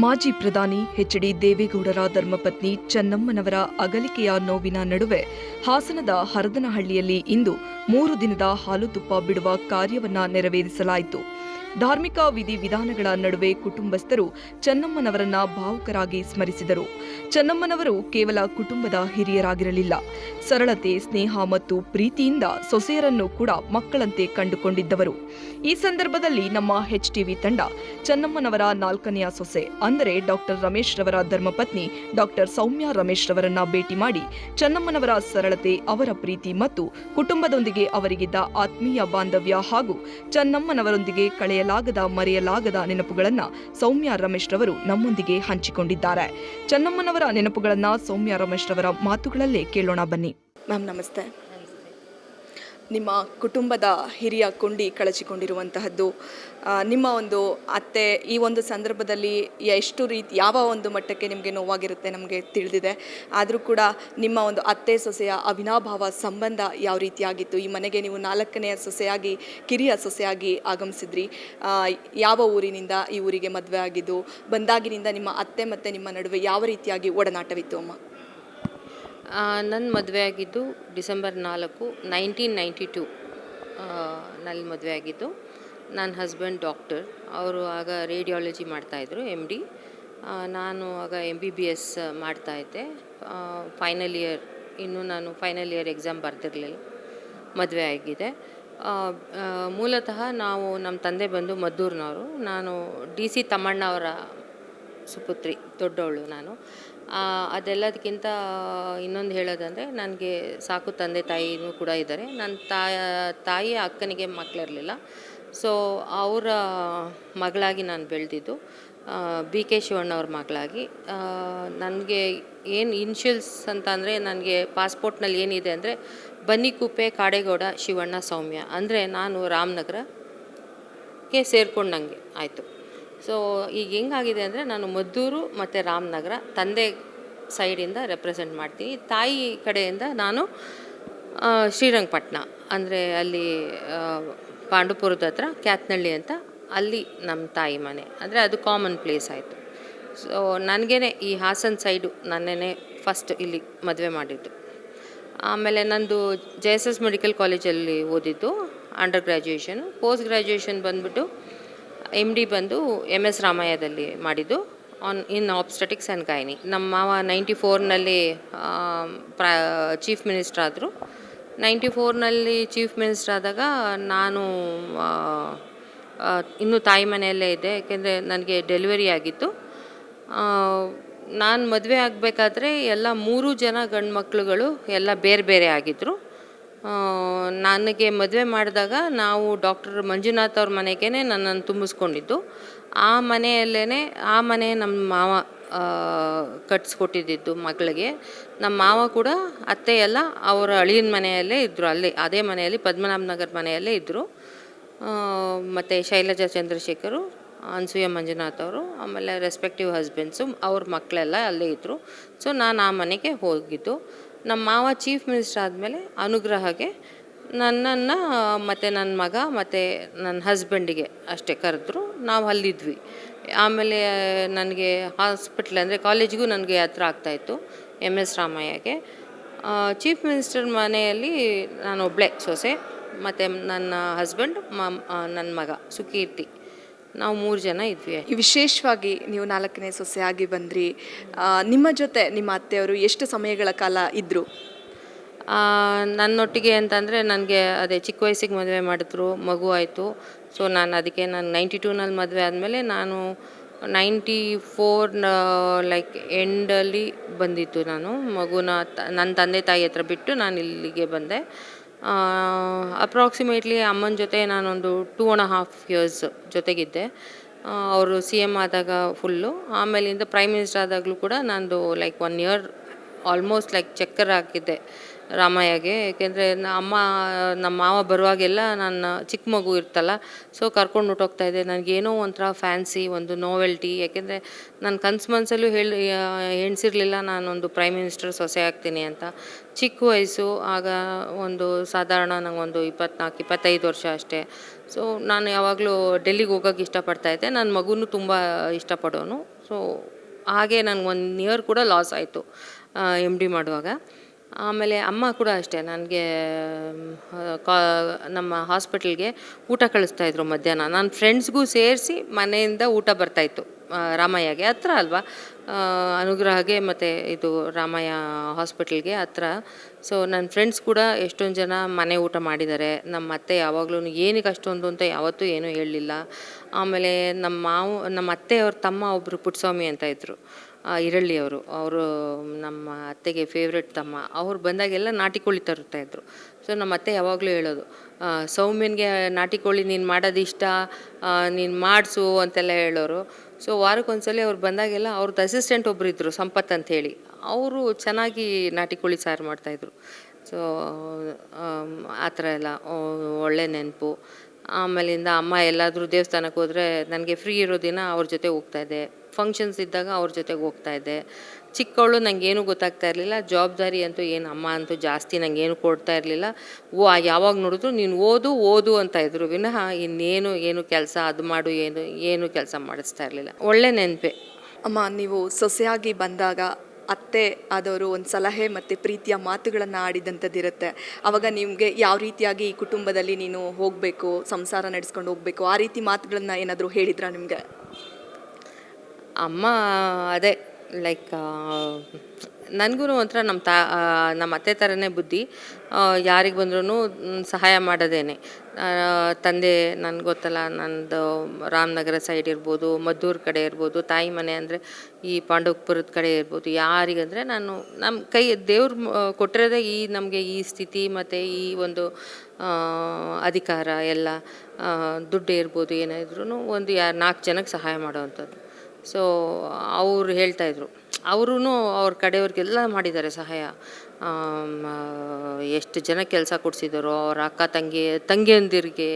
ಮಾಜಿ ಪ್ರಧಾನಿ ಎಚ್.ಡಿ. ದೇವೇಗೌಡರ ಧರ್ಮಪತ್ನಿ ಚೆನ್ನಮ್ಮನವರ ಅಗಲಿಕೆಯ ನೋವಿನ ನಡುವೆ ಹಾಸನದ ಹರದನಹಳ್ಳಿಯಲ್ಲಿ ಇಂದು 3 ದಿನದ ಹಾಲು ತುಪ್ಪ ಬಿಡುವ ಕಾರ್ಯವನ್ನ ನೆರವೇರಿಸಲಾಯಿತು. ಧಾರ್ಮಿಕ ವಿಧಿವಿಧಾನಗಳ ನಡುವೆ ಕುಟುಂಬಸ್ಥರು ಚೆನ್ನಮ್ಮನವರನ್ನ ಭಾವುಕರಾಗಿ ಸ್ಮರಿಸಿದರು. ಚೆನ್ನಮ್ಮನವರು ಕೇವಲ ಕುಟುಂಬದ ಹಿರಿಯರಾಗಿರಲಿಲ್ಲ, ಸರಳತೆ, ಸ್ನೇಹ ಮತ್ತು ಪ್ರೀತಿಯಿಂದ ಸೊಸೆಯರನ್ನು ಕೂಡ ಮಕ್ಕಳಂತೆ ಕಂಡುಕೊಂಡಿದ್ದವರು. ಈ ಸಂದರ್ಭದಲ್ಲಿ ನಮ್ಮ HTV ತಂಡ ಚೆನ್ನಮ್ಮನವರ 4ನೆಯ ಸೊಸೆ ಅಂದರೆ ಡಾಕ್ಟರ್ ರಮೇಶ್ ರವರ ಧರ್ಮಪತ್ನಿ ಡಾಕ್ಟರ್ ಸೌಮ್ಯ ರಮೇಶ್ ರವರನ್ನ ಭೇಟಿ ಮಾಡಿ ಚೆನ್ನಮ್ಮನವರ ಸರಳತೆ, ಅವರ ಪ್ರೀತಿ ಮತ್ತು ಕುಟುಂಬದೊಂದಿಗೆ ಅವರಿಗಿದ್ದ ಆತ್ಮೀಯ ಬಾಂಧವ್ಯ ಹಾಗೂ ಚೆನ್ನಮ್ಮನವರೊಂದಿಗೆ ಕಳೆಯಲಾಗದ ಮರೆಯಲಾಗದ ನೆನಪುಗಳನ್ನು ಸೌಮ್ಯ ರಮೇಶ್ ರವರು ನಮ್ಮೊಂದಿಗೆ ಹಂಚಿಕೊಂಡಿದ್ದಾರೆ. ಚೆನ್ನಮ್ಮನವರ ನೆನಪುಗಳನ್ನು ಸೌಮ್ಯ ರಮೇಶ್ ರವರ ಮಾತುಗಳಲ್ಲೇ ಕೇಳೋಣ ಬನ್ನಿ. ಮ್ಯಾಮ್ ನಮಸ್ತೆ. ನಿಮ್ಮ ಕುಟುಂಬದ ಹಿರಿಯ ಕೊಂಡಿ ಕಳಚಿಕೊಂಡಿರುವಂತಹದ್ದು, ನಿಮ್ಮ ಒಂದು ಅತ್ತೆ ಈ ಒಂದು ಸಂದರ್ಭದಲ್ಲಿ ಯಾವ ಒಂದು ಮಟ್ಟಕ್ಕೆ ನಿಮಗೆ ನೋವಾಗಿರುತ್ತೆ ನಮಗೆ ತಿಳಿದಿದೆ. ಆದರೂ ಕೂಡ ನಿಮ್ಮ ಒಂದು ಅತ್ತೆ ಸೊಸೆಯ ಅವಿನಾಭಾವ ಸಂಬಂಧ ಯಾವ ರೀತಿಯಾಗಿತ್ತು? ಈ ಮನೆಗೆ ನೀವು 4ನೆಯ ಸೊಸೆಯಾಗಿ, ಕಿರಿಯ ಸೊಸೆಯಾಗಿ ಆಗಮಿಸಿದ್ರಿ. ಯಾವ ಊರಿನಿಂದ ಈ ಊರಿಗೆ ಮದುವೆ ಆಗಿದ್ದು, ಬಂದಾಗಿನಿಂದ ನಿಮ್ಮ ಅತ್ತೆ ಮತ್ತು ನಿಮ್ಮ ನಡುವೆ ಯಾವ ರೀತಿಯಾಗಿ ಒಡನಾಟವಿತ್ತು ಅಮ್ಮ? ನನ್ನ ಮದುವೆ ಆಗಿದ್ದು ಡಿಸೆಂಬರ್ 4, 1992 ನಲ್ಲಿ ಮದುವೆ ಆಗಿದ್ದು. ನನ್ನ ಹಸ್ಬೆಂಡ್ ಡಾಕ್ಟರ್, ಅವರು ಆಗ ರೇಡಿಯಾಲಜಿ ಮಾಡ್ತಾಯಿದ್ರು, MD. ನಾನು ಆಗ MBBS ಮಾಡ್ತಾಯಿದ್ದೆ. ಫೈನಲ್ ಇಯರ್, ಇನ್ನೂ ನಾನು ಫೈನಲ್ ಇಯರ್ ಎಕ್ಸಾಮ್ ಬರೆದಿರಲಿಲ್ಲ, ಮದುವೆ ಆಗಿದೆ. ಮೂಲತಃ ನಮ್ಮ ತಂದೆ ಬಂದು ಮದ್ದೂರಿನವರು. ನಾನು DC ತಮ್ಮಣ್ಣ ಅವರ ಸುಪುತ್ರಿ, ದೊಡ್ಡವಳು ನಾನು. ಅದೆಲ್ಲದಕ್ಕಿಂತ ಇನ್ನೊಂದು ಹೇಳೋದಂದರೆ, ನನಗೆ ಸಾಕು ತಂದೆ ತಾಯಿನೂ ಕೂಡ ಇದ್ದಾರೆ. ನನ್ನ ತಾಯಿಯ ಅಕ್ಕನಿಗೆ ಮಕ್ಕಳಿರಲಿಲ್ಲ. ಸೊ ಅವರ ಮಗಳಾಗಿ ನಾನು ಬೆಳೆದಿದ್ದು, BK ಶಿವಣ್ಣವ್ರ ಮಗಳಾಗಿ. ನನಗೆ ಏನು ಇನ್ಷಿಯಲ್ಸ್ ಅಂತ ಅಂದರೆ, ನನಗೆ ಪಾಸ್ಪೋರ್ಟ್ನಲ್ಲಿ ಏನಿದೆ ಅಂದರೆ ಬನ್ನಿಕುಪ್ಪೆ ಕಾಡೇಗೌಡ ಶಿವಣ್ಣ ಸೌಮ್ಯ, ಅಂದರೆ ನಾನು ರಾಮನಗರಕ್ಕೆ ಸೇರಿಕೊಂಡಂಗೆ ಆಯಿತು. ಸೊ ಈಗ ಹೆಂಗಾಗಿದೆ ಅಂದರೆ, ನಾನು ಮದ್ದೂರು ಮತ್ತು ರಾಮನಗರ ತಂದೆ ಸೈಡಿಂದ ರೆಪ್ರೆಸೆಂಟ್ ಮಾಡ್ತೀನಿ. ತಾಯಿ ಕಡೆಯಿಂದ ನಾನು ಶ್ರೀರಂಗಪಟ್ಟಣ, ಅಂದರೆ ಅಲ್ಲಿ ಪಾಂಡುಪುರದ ಹತ್ರ ಕ್ಯಾತ್ನಳ್ಳಿ ಅಂತ, ಅಲ್ಲಿ ನಮ್ಮ ತಾಯಿ ಮನೆ, ಅಂದರೆ ಅದು ಕಾಮನ್ ಪ್ಲೇಸ್ ಆಯಿತು. ಸೊ ನನಗೇ ಈ ಹಾಸನ ಸೈಡು ನನ್ನೇ ಫಸ್ಟ್ ಇಲ್ಲಿ ಮದುವೆ ಮಾಡಿದ್ದು. ಆಮೇಲೆ ನಂದು JSS ಮೆಡಿಕಲ್ ಕಾಲೇಜಲ್ಲಿ ಓದಿದ್ದು ಅಂಡರ್ ಗ್ರ್ಯಾಜುಯೇಷನು. ಪೋಸ್ಟ್ ಗ್ರ್ಯಾಜುಯೇಷನ್ ಬಂದುಬಿಟ್ಟು MD ಬಂದು MS ರಾಮಯ್ಯದಲ್ಲಿ ಮಾಡಿದ್ದು, ಇನ್ ಆಬ್ಸ್ಟೆಟಿಕ್ಸ್ ಆ್ಯಂಡ್ ಗೈನಿ. ನಮ್ಮ ಮಾವ 94ನಲ್ಲಿ ಚೀಫ್ ಮಿನಿಸ್ಟರ್ ಆದರು. 94ನಲ್ಲಿ ಚೀಫ್ ಮಿನಿಸ್ಟರ್ ಆದಾಗ ನಾನು ಇನ್ನೂ ತಾಯಿ ಮನೆಯಲ್ಲೇ ಇದ್ದೆ, ಯಾಕೆಂದರೆ ನನಗೆ ಡೆಲಿವರಿ ಆಗಿತ್ತು. ನಾನು ಮದುವೆ ಆಗಬೇಕಾದ್ರೆ ಎಲ್ಲ 3 ಜನ ಗಂಡು ಮಕ್ಕಳುಗಳು ಎಲ್ಲ ಬೇರೆ ಬೇರೆ ಆಗಿದ್ದರು. ನನಗೆ ಮದುವೆ ಮಾಡಿದಾಗ ನಾವು ಡಾಕ್ಟರ್ ಮಂಜುನಾಥ್ ಅವ್ರ ಮನೆಗೇ ನನ್ನನ್ನು ತುಂಬಿಸ್ಕೊಂಡಿದ್ದು. ಆ ಮನೆ ನಮ್ಮ ಮಾವ ಕಟ್ಸ್ಕೊಟ್ಟಿದ್ದು ಮಗಳಿಗೆ. ನಮ್ಮ ಮಾವ ಕೂಡ ಅತ್ತೆ ಎಲ್ಲ ಅವರ ಅಳಿಯನ ಮನೆಯಲ್ಲೇ ಇದ್ದರು, ಅದೇ ಮನೆಯಲ್ಲಿ ಪದ್ಮನಾಭ ನಗರ ಮನೆಯಲ್ಲೇ ಇದ್ದರು. ಮತ್ತು ಶೈಲಜಾ ಚಂದ್ರಶೇಖರು, ಅನ್ಸೂಯ ಮಂಜುನಾಥ್ ಅವರು, ಆಮೇಲೆ ರೆಸ್ಪೆಕ್ಟಿವ್ ಹಸ್ಬೆಂಡ್ಸು, ಅವ್ರ ಮಕ್ಕಳೆಲ್ಲ ಅಲ್ಲೇ ಇದ್ದರು. ಸೊ ನಾನು ಆ ಮನೆಗೆ ಹೋಗಿದ್ದು. ನಮ್ಮ ಮಾವ ಚೀಫ್ ಮಿನಿಸ್ಟರ್ ಆದಮೇಲೆ ಅನುಗ್ರಹಗೆ ನನ್ನನ್ನು ಮತ್ತು ನನ್ನ ಮಗ ಮತ್ತು ನನ್ನ ಹಸ್ಬೆಂಡಿಗೆ ಅಷ್ಟೇ ಕರೆದ್ರು. ನಾವು ಅಲ್ಲಿದ್ವಿ. ಆಮೇಲೆ ನನಗೆ ಹಾಸ್ಪಿಟ್ಲ್ ಅಂದರೆ ಕಾಲೇಜಿಗೂ ನನಗೆ ಹತ್ರ ಆಗ್ತಾಯಿತ್ತು, MS ರಾಮಯ್ಯಗೆ. ಚೀಫ್ ಮಿನಿಸ್ಟರ್ ಮನೆಯಲ್ಲಿ ನಾನು ಒಬ್ಬಳೇ ಸೊಸೆ, ಮತ್ತು ನನ್ನ ಹಸ್ಬೆಂಡ್, ನನ್ನ ಮಗ ಸುಕೀರ್ತಿ, ನಾವು 3 ಜನ ಇದ್ವಿ. ವಿಶೇಷವಾಗಿ ನೀವು 4ನೇ ಸೊಸೆಯಾಗಿ ಬಂದ್ರಿ. ನಿಮ್ಮ ಜೊತೆ ನಿಮ್ಮ ಅತ್ತೆಯವರು ಎಷ್ಟು ಸಮಯಗಳ ಕಾಲ ಇದ್ದರು? ನನ್ನೊಟ್ಟಿಗೆ ಅಂತಂದರೆ, ನನಗೆ ಅದೇ ಚಿಕ್ಕ ವಯಸ್ಸಿಗೆ ಮದುವೆ ಮಾಡಿದ್ರು, ಮಗು ಆಯಿತು. ಸೊ ನಾನು 92ನಲ್ಲಿ ಮದುವೆ ಆದಮೇಲೆ ನಾನು 94 ಲೈಕ್ ಎಂಡಲ್ಲಿ ಬಂದಿತ್ತು. ನಾನು ಮಗುನ ನನ್ನ ತಂದೆ ತಾಯಿ ಹತ್ರ ಬಿಟ್ಟು ನಾನು ಇಲ್ಲಿಗೆ ಬಂದೆ. ಅಪ್ರಾಕ್ಸಿಮೇಟ್ಲಿ ಅಮ್ಮನ ಜೊತೆ ನಾನೊಂದು 2.5 ಇಯರ್ಸ್ ಜೊತೆಗಿದ್ದೆ. ಅವರು CM ಆದಾಗ ಫುಲ್ಲು, ಆಮೇಲಿಂದ ಪ್ರೈಮ್ ಮಿನಿಸ್ಟರ್ ಆದಾಗಲೂ ಕೂಡ ನಂದು ಲೈಕ್ 1 ಇಯರ್ ಆಲ್ಮೋಸ್ಟ್ ಲೈಕ್ ಚಕ್ಕರ್ ಹಾಕಿದ್ದೆ ರಾಮಯ್ಯಗೆ. ಏಕೆಂದರೆ ನಮ್ಮ ಮಾವ ಬರುವಾಗೆಲ್ಲ ನನ್ನ ಚಿಕ್ಕ ಮಗು ಇರ್ತಲ್ಲ, ಸೊ ಕರ್ಕೊಂಡು ಹೊರ್ಟೋಗ್ತಾಯಿದ್ದೆ. ನನಗೇನೋ ಒಂಥರ ಫ್ಯಾನ್ಸಿ, ಒಂದು ನೋವೆಲ್ಟಿ. ಯಾಕೆಂದರೆ ನನ್ನ ಕನಸು ಮನಸ್ಸಲ್ಲೂ ಎಣಿಸಿರಲಿಲ್ಲ ನಾನೊಂದು ಪ್ರೈಮ್ ಮಿನಿಸ್ಟರ್ ಸೊಸೆ ಆಗ್ತೀನಿ ಅಂತ. ಚಿಕ್ಕ ವಯಸ್ಸು ಆಗ, ಒಂದು ಸಾಧಾರಣ ನನಗೊಂದು 24-25 ವರ್ಷ ಅಷ್ಟೇ. ಸೊ ನಾನು ಯಾವಾಗಲೂ ಡೆಲ್ಲಿಗೆ ಹೋಗೋಕ್ಕೆ ಇಷ್ಟಪಡ್ತಾಯಿದ್ದೆ. ನನ್ನ ಮಗುನೂ ತುಂಬ ಇಷ್ಟಪಡೋನು. ಸೊ ಹಾಗೆ ನನಗೆ 1 ಇಯರ್ ಕೂಡ ಲಾಸ್ ಆಯಿತು ಎಮ್ ಡಿ ಮಾಡುವಾಗ. ಆಮೇಲೆ ಅಮ್ಮ ಕೂಡ ಅಷ್ಟೇ ನನಗೆ ಕಾ ನಮ್ಮ ಹಾಸ್ಪಿಟಲ್ಗೆ ಊಟ ಕಳಿಸ್ತಾಯಿದ್ರು ಮಧ್ಯಾಹ್ನ. ನನ್ನ ಫ್ರೆಂಡ್ಸ್ಗೂ ಸೇರಿಸಿ ಮನೆಯಿಂದ ಊಟ ಬರ್ತಾಯಿತ್ತು. ರಾಮಯ್ಯಗೆ ಹತ್ರ ಅಲ್ವಾ, ಅನುಗ್ರಹಗೆ ಮತ್ತು ಇದು ರಾಮಯ್ಯ ಹಾಸ್ಪಿಟಲ್ಗೆ ಹತ್ರ. ಸೊ ನನ್ನ ಫ್ರೆಂಡ್ಸ್ ಕೂಡ ಎಷ್ಟೊಂದು ಜನ ಮನೆ ಊಟ ಮಾಡಿದ್ದಾರೆ. ನಮ್ಮ ಅತ್ತೆ ಯಾವಾಗಲೂ ಏನಕ್ಕೆ ಅಷ್ಟೊಂದು ಅಂತ ಯಾವತ್ತೂ ಏನೂ ಹೇಳಲಿಲ್ಲ. ಆಮೇಲೆ ನಮ್ಮ ಅತ್ತೆಯವ್ರ ತಮ್ಮ ಒಬ್ಬರು ಪುಟ್ಟಸ್ವಾಮಿ ಅಂತ ಇದ್ದರು, ಇರಳ್ಳಿಯವರು. ಅವರು ನಮ್ಮ ಅತ್ತೆಗೆ ಫೇವ್ರೆಟ್ ತಮ್ಮ. ಅವ್ರು ಬಂದಾಗೆಲ್ಲ ನಾಟಿ ಕೋಳಿ ತರ್ತಾಯಿದ್ರು. ಸೊ ನಮ್ಮ ಅತ್ತೆ ಯಾವಾಗಲೂ ಹೇಳೋದು, ಸೌಮ್ಯನಿಗೆ ನಾಟಿ ಕೋಳಿ ನೀನು ಮಾಡೋದು ಇಷ್ಟ, ನೀನು ಮಾಡಿಸು ಅಂತೆಲ್ಲ ಹೇಳೋರು. ಸೊ ವಾರಕ್ಕೊಂದ್ಸಲಿ ಅವ್ರು ಬಂದಾಗೆಲ್ಲ ಅವ್ರದ್ದು ಅಸಿಸ್ಟೆಂಟ್ ಒಬ್ಬರು ಇದ್ದರು, ಸಂಪತ್ ಅಂಥೇಳಿ. ಅವರು ಚೆನ್ನಾಗಿ ನಾಟಿ ಕೋಳಿ ಸಾರು ಮಾಡ್ತಾಯಿದ್ರು. ಸೊ ಆ ಥರ ಎಲ್ಲ ಒಳ್ಳೆ ನೆನಪು. ಆಮೇಲಿಂದ ಅಮ್ಮ ಎಲ್ಲಾದರೂ ದೇವಸ್ಥಾನಕ್ಕೆ ಹೋದರೆ ನನಗೆ ಫ್ರೀ ಇರೋ ದಿನ ಅವ್ರ ಜೊತೆ ಹೋಗ್ತಾಯಿದ್ದೆ. ಫಂಕ್ಷನ್ಸ್ ಇದ್ದಾಗ ಅವ್ರ ಜೊತೆಗೆ ಹೋಗ್ತಾಯಿದ್ದೆ. ಚಿಕ್ಕವಳು ನನಗೇನು ಗೊತ್ತಾಗ್ತಾ ಇರಲಿಲ್ಲ. ಜವಾಬ್ದಾರಿ ಅಂತೂ ಏನು ಅಮ್ಮ ಅಂತೂ ಜಾಸ್ತಿ ನನಗೇನು ಕೊಡ್ತಾ ಇರಲಿಲ್ಲ. ಯಾವಾಗ ನೋಡಿದ್ರು ನೀನು ಓದು ಅಂತ ಇದ್ರು ವಿನಃ ಏನು ಕೆಲಸ ಅದು ಮಾಡು ಏನು ಕೆಲಸ ಮಾಡಿಸ್ತಾ ಇರಲಿಲ್ಲ. ಒಳ್ಳೆ ನೆನಪೆ. ಅಮ್ಮ, ನೀವು ಸೊಸೆಯಾಗಿ ಬಂದಾಗ ಅತ್ತೆ ಆದವರು ಒಂದು ಸಲಹೆ ಮತ್ತು ಪ್ರೀತಿಯ ಮಾತುಗಳನ್ನು ಆಡಿದಂಥದ್ದಿರುತ್ತೆ. ಆವಾಗ ನಿಮಗೆ ಯಾವ ರೀತಿಯಾಗಿ ಈ ಕುಟುಂಬದಲ್ಲಿ ನೀನು ಹೋಗಬೇಕು, ಸಂಸಾರ ನಡೆಸ್ಕೊಂಡು ಹೋಗಬೇಕು, ಆ ರೀತಿ ಮಾತುಗಳನ್ನು ಏನಾದರೂ ಹೇಳಿದ್ರಾ ನಿಮಗೆ? ಅಮ್ಮ ಅದೇ ಲೈಕ್ ನನಗೂ ಒಂಥರ ನಮ್ಮ ಅತ್ತೆ ಥರನೇ ಬುದ್ಧಿ. ಯಾರಿಗೆ ಬಂದ್ರೂ ಸಹಾಯ ಮಾಡೋದೇನೆ. ತಂದೆ ನನಗೆ ಗೊತ್ತಲ್ಲ, ನಂದು ರಾಮನಗರ ಸೈಡ್ ಇರ್ಬೋದು, ಮದ್ದೂರು ಕಡೆ ಇರ್ಬೋದು, ತಾಯಿ ಮನೆ ಅಂದರೆ ಈ ಪಾಂಡವಪುರದ ಕಡೆ ಇರ್ಬೋದು, ಯಾರಿಗಂದರೆ ನಮ್ಮ ಕೈ ದೇವ್ರು ಕೊಟ್ಟಿರೋದೇ ನಮಗೆ ಈ ಸ್ಥಿತಿ ಮತ್ತು ಈ ಒಂದು ಅಧಿಕಾರ ಎಲ್ಲ. ದುಡ್ಡು ಇರ್ಬೋದು, ಏನೇ ಇದ್ರೂ ಒಂದು 4 ಜನಕ್ಕೆ ಸಹಾಯ ಮಾಡೋವಂಥದ್ದು. ಸೊ ಅವ್ರು ಹೇಳ್ತಾಯಿದ್ರು, ಅವರೂ ಅವ್ರ ಕಡೆಯವ್ರಿಗೆಲ್ಲ ಮಾಡಿದ್ದಾರೆ ಸಹಾಯ. ಎಷ್ಟು ಜನ ಕೆಲಸ ಕೊಡಿಸಿದಾರೋ, ಅವ್ರ ಅಕ್ಕ ತಂಗಿಯಂದಿರಿಗೆ,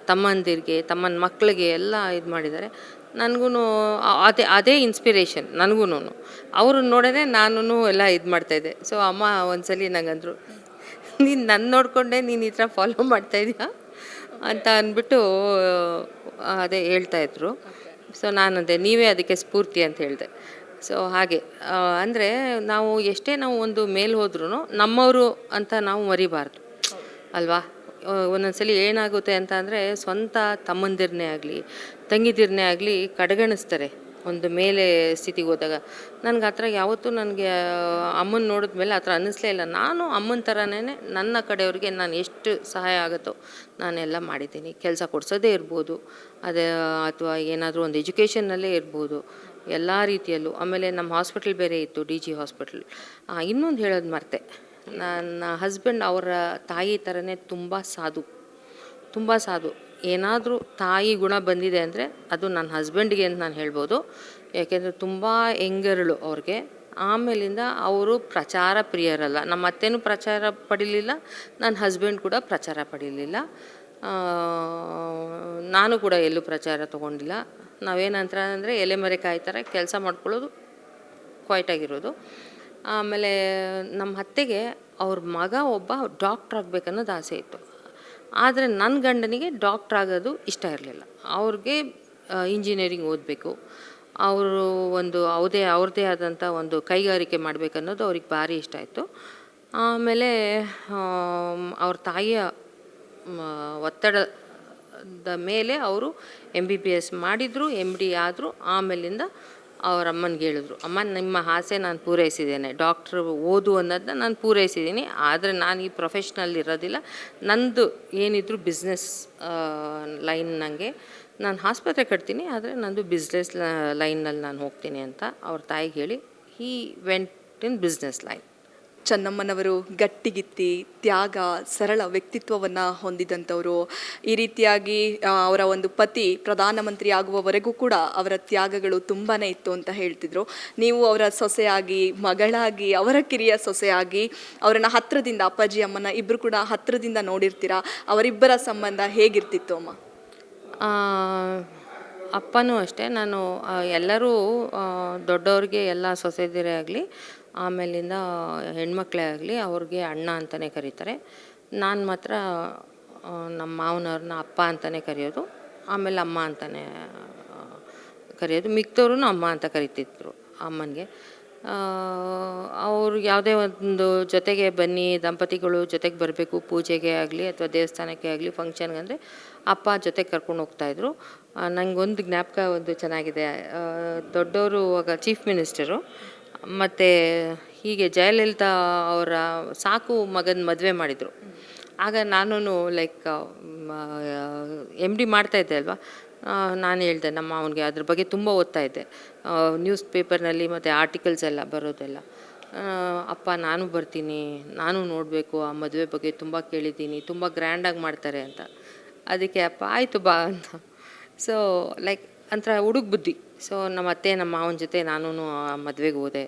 ತಮ್ಮಂದಿರಿಗೆ, ತಮ್ಮನ ಮಕ್ಕಳಿಗೆ ಎಲ್ಲ ಇದು ಮಾಡಿದ್ದಾರೆ. ನನಗೂ ಅದೇ ಇನ್ಸ್ಪಿರೇಷನ್ ನನಗೂ. ಅವ್ರನ್ನ ನೋಡೇ ನಾನು ಎಲ್ಲ ಇದು ಮಾಡ್ತಾಯಿದ್ದೆ. ಸೊ ಅಮ್ಮ ಒಂದ್ಸಲಿ ನಂಗಂದರು, ನೀನು ನನ್ನ ನೋಡಿಕೊಂಡೆ ನೀನು ಈ ಥರ ಫಾಲೋ ಮಾಡ್ತಾಯಿದ್ಯಾ ಅಂತ ಅಂದ್ಬಿಟ್ಟು ಅದೇ ಹೇಳ್ತಾಯಿದ್ರು. ಸೊ ನಾನಂದೆ, ನೀವೇ ಅದಕ್ಕೆ ಸ್ಫೂರ್ತಿ ಅಂತ ಹೇಳಿದೆ. ಸೊ ಹಾಗೆ ಅಂದರೆ ನಾವು ಎಷ್ಟೇ ಒಂದು ಮೇಲೆ ಹೋದ್ರೂ ನಮ್ಮವರು ಅಂತ ನಾವು ಮರಿಬಾರ್ದು ಅಲ್ವಾ. ಒಂದೊಂದ್ಸಲಿ ಏನಾಗುತ್ತೆ ಅಂತ ಅಂದರೆ, ಸ್ವಂತ ತಮ್ಮಂದಿರನ್ನೇ ಆಗಲಿ ತಂಗಿದಿರನ್ನೇ ಆಗಲಿ ಕಡೆಗಣಿಸ್ತಾರೆ ಒಂದು ಮೇಲೆ ಸ್ಥಿತಿಗೆ ಹೋದಾಗ. ನನಗೆ ಆ ಥರ ಯಾವತ್ತೂ ನನಗೆ ಅಮ್ಮನ ನೋಡಿದ್ಮೇಲೆ ಆ ಥರ ಅನ್ನಿಸ್ಲೇ ಇಲ್ಲ. ನಾನು ಅಮ್ಮನ ಥರನೇ ನನ್ನ ಕಡೆಯವ್ರಿಗೆ ನಾನು ಎಷ್ಟು ಸಹಾಯ ಆಗುತ್ತೋ ನಾನೆಲ್ಲ ಮಾಡಿದ್ದೀನಿ. ಕೆಲಸ ಕೊಡಿಸೋದೇ ಇರ್ಬೋದು, ಅದೇ ಅಥವಾ ಏನಾದರೂ ಒಂದು ಎಜುಕೇಷನ್ನಲ್ಲೇ ಇರ್ಬೋದು, ಎಲ್ಲ ರೀತಿಯಲ್ಲೂ. ಆಮೇಲೆ ನಮ್ಮ ಹಾಸ್ಪಿಟಲ್ ಬೇರೆ ಇತ್ತು, DG ಹಾಸ್ಪಿಟಲ್. ಇನ್ನೊಂದು ಹೇಳೋದು ಮರೆತೆ, ನನ್ನ ಹಸ್ಬೆಂಡ್ ಅವರ ತಾಯಿ ಥರನೇ ತುಂಬ ಸಾಧು. ಏನಾದರೂ ತಾಯಿ ಗುಣ ಬಂದಿದೆ ಅಂದರೆ ಅದು ನನ್ನ ಹಸ್ಬೆಂಡಿಗೆ ಅಂತ ನಾನು ಹೇಳ್ಬೋದು. ಯಾಕೆಂದರೆ ತುಂಬ ಹೆಂಗರಳು ಅವ್ರಿಗೆ. ಆಮೇಲಿಂದ ಅವರು ಪ್ರಚಾರ ಪ್ರಿಯರಲ್ಲ. ನಮ್ಮ ಅತ್ತೆನೂ ಪ್ರಚಾರ ಪಡೀಲಿಲ್ಲ, ನನ್ನ ಹಸ್ಬೆಂಡ್ ಕೂಡ ಪ್ರಚಾರ ಪಡೀಲಿಲ್ಲ. ನಾನು ಕೂಡ ಎಲ್ಲೂ ಪ್ರಚಾರ ತೊಗೊಂಡಿಲ್ಲ. ನಾವೇನಂತ ಅಂದರೆ ಎಲೆಮರೆಕಾಯಿ ಥರ ಕೆಲಸ ಮಾಡ್ಕೊಳ್ಳೋದು, ಕ್ವೈಟಾಗಿರೋದು. ಆಮೇಲೆ ನಮ್ಮ ಅತ್ತೆಗೆ ಅವ್ರ ಮಗ ಒಬ್ಬ ಡಾಕ್ಟ್ರ್ ಆಗಬೇಕನ್ನೋದು ಆಸೆ ಇತ್ತು. ಆದರೆ ನನ್ನ ಗಂಡನಿಗೆ ಡಾಕ್ಟ್ರ್ ಆಗೋದು ಇಷ್ಟ ಇರಲಿಲ್ಲ. ಅವ್ರಿಗೆ ಇಂಜಿನಿಯರಿಂಗ್ ಓದಬೇಕು, ಅವರು ಒಂದು ಅವ್ರದ್ದೇ ಆದಂಥ ಒಂದು ಕೈಗಾರಿಕೆ ಮಾಡಬೇಕನ್ನೋದು ಅವ್ರಿಗೆ ಭಾರಿ ಇಷ್ಟ ಇತ್ತು. ಆಮೇಲೆ ಅವ್ರ ತಾಯಿಯ ಒತ್ತಡದ ಮೇಲೆ ಅವರು MBBS ಮಾಡಿದರು, MD ಆದರು. ಆಮೇಲಿಂದ ಅವ್ರ ಅಮ್ಮನಿಗೆ ಹೇಳಿದ್ರು, ಅಮ್ಮ ನಿಮ್ಮ ಆಸೆ ನಾನು ಪೂರೈಸಿದ್ದೇನೆ, ಡಾಕ್ಟ್ರ್ ಓದು ಅನ್ನೋದನ್ನ ನಾನು ಪೂರೈಸಿದ್ದೀನಿ. ಆದರೆ ನಾನು ಈ ಪ್ರೊಫೆಷ್ನಲ್ಲಿ ಇರೋದಿಲ್ಲ, ನಂದು ಏನಿದ್ರು ಬಿಸ್ನೆಸ್ ಲೈನ್. ನನಗೆ ನಾನು ಆಸ್ಪತ್ರೆ ಕಟ್ತೀನಿ, ಆದರೆ ನಂದು ಬಿಸ್ನೆಸ್ ಲೈನಲ್ಲಿ ನಾನು ಹೋಗ್ತೀನಿ ಅಂತ ಅವ್ರ ತಾಯಿಗೆ ಹೇಳಿ he went in business line. ಚೆನ್ನಮ್ಮನವರು ಗಟ್ಟಿಗಿತ್ತಿ, ತ್ಯಾಗ, ಸರಳ ವ್ಯಕ್ತಿತ್ವವನ್ನು ಹೊಂದಿದಂಥವರು. ಈ ರೀತಿಯಾಗಿ ಅವರ ಒಂದು ಪತಿ ಪ್ರಧಾನಮಂತ್ರಿ ಆಗುವವರೆಗೂ ಕೂಡ ಅವರ ತ್ಯಾಗಗಳು ತುಂಬಾ ಇತ್ತು ಅಂತ ಹೇಳ್ತಿದ್ರು. ನೀವು ಅವರ ಸೊಸೆಯಾಗಿ, ಮಗಳಾಗಿ, ಅವರ ಕಿರಿಯ ಸೊಸೆಯಾಗಿ ಅವರನ್ನು ಹತ್ತಿರದಿಂದ, ಅಪ್ಪಾಜಿ ಅಮ್ಮನ ಇಬ್ಬರು ಕೂಡ ಹತ್ತಿರದಿಂದ ನೋಡಿರ್ತೀರಾ. ಅವರಿಬ್ಬರ ಸಂಬಂಧ ಹೇಗಿರ್ತಿತ್ತು ಅಮ್ಮ? ಅಪ್ಪನೂ ಅಷ್ಟೇ. ನಾನು ಎಲ್ಲರೂ ದೊಡ್ಡವ್ರಿಗೆ ಎಲ್ಲ ಸೊಸೆದಿರೇ ಆಗಲಿ, ಆಮೇಲಿಂದ ಹೆಣ್ಮಕ್ಳೇ ಆಗಲಿ, ಅವ್ರಿಗೆ ಅಣ್ಣ ಅಂತಲೇ ಕರೀತಾರೆ. ನಾನು ಮಾತ್ರ ನಮ್ಮ ಮಾವನವ್ರನ್ನ ಅಪ್ಪ ಅಂತಲೇ ಕರೆಯೋದು, ಆಮೇಲೆ ಅಮ್ಮ ಅಂತಲೇ ಕರೆಯೋದು, ಮಿಕ್ದವ್ರು ಅಮ್ಮ ಅಂತ ಕರಿತಿದ್ರು ಅಮ್ಮನಿಗೆ. ಅವ್ರು ಯಾವುದೇ ಒಂದು ಜೊತೆಗೆ ಬನ್ನಿ ದಂಪತಿಗಳು ಜೊತೆಗೆ ಬರಬೇಕು, ಪೂಜೆಗೆ ಆಗಲಿ ಅಥವಾ ದೇವಸ್ಥಾನಕ್ಕೆ ಆಗಲಿ ಫಂಕ್ಷನ್ಗೆ ಅಂದರೆ ಅಪ್ಪ ಜೊತೆಗೆ ಕರ್ಕೊಂಡು ಹೋಗ್ತಾಯಿದ್ರು. ನನಗೊಂದು ಜ್ಞಾಪಕ ಒಂದು ಚೆನ್ನಾಗಿದೆ. ದೊಡ್ಡವರು ಆಗ ಚೀಫ್ ಮಿನಿಸ್ಟರು, ಮತ್ತು ಹೀಗೆ ಜಯಲಲಿತಾ ಅವರ ಸಾಕು ಮಗನ ಮದುವೆ ಮಾಡಿದರು. ಆಗ ನಾನು ಲೈಕ್ MD ಮಾಡ್ತಾಯಿದ್ದೆ ಅಲ್ವಾ, ನಾನು ಹೇಳಿದೆ ನಮ್ಮ ಅವನಿಗೆ ಅದ್ರ ಬಗ್ಗೆ ತುಂಬ ಓದ್ತಾ ಇದ್ದೆ, ನ್ಯೂಸ್ ಪೇಪರ್ನಲ್ಲಿ ಮತ್ತು ಆರ್ಟಿಕಲ್ಸ್ ಎಲ್ಲ ಬರೋದೆಲ್ಲ. ಅಪ್ಪ ನಾನು ಬರ್ತೀನಿ, ನಾನು ನೋಡಬೇಕು, ಆ ಮದುವೆ ಬಗ್ಗೆ ತುಂಬ ಕೇಳಿದ್ದೀನಿ, ತುಂಬ ಗ್ರ್ಯಾಂಡಾಗಿ ಮಾಡ್ತಾರೆ ಅಂತ. ಅದಕ್ಕೆ ಅಪ್ಪ ಆಯಿತು ಬಾ ಅಂತ. ಸೊ ಲೈಕ್ ಒಂಥರ ಹುಡುಗ ಬುದ್ಧಿ. ಸೊ ನಮ್ಮ ಅತ್ತೆ ನಮ್ಮ ಮಾವನ ಜೊತೆ ನಾನು ಆ ಮದುವೆಗೆ ಹೋದೆ.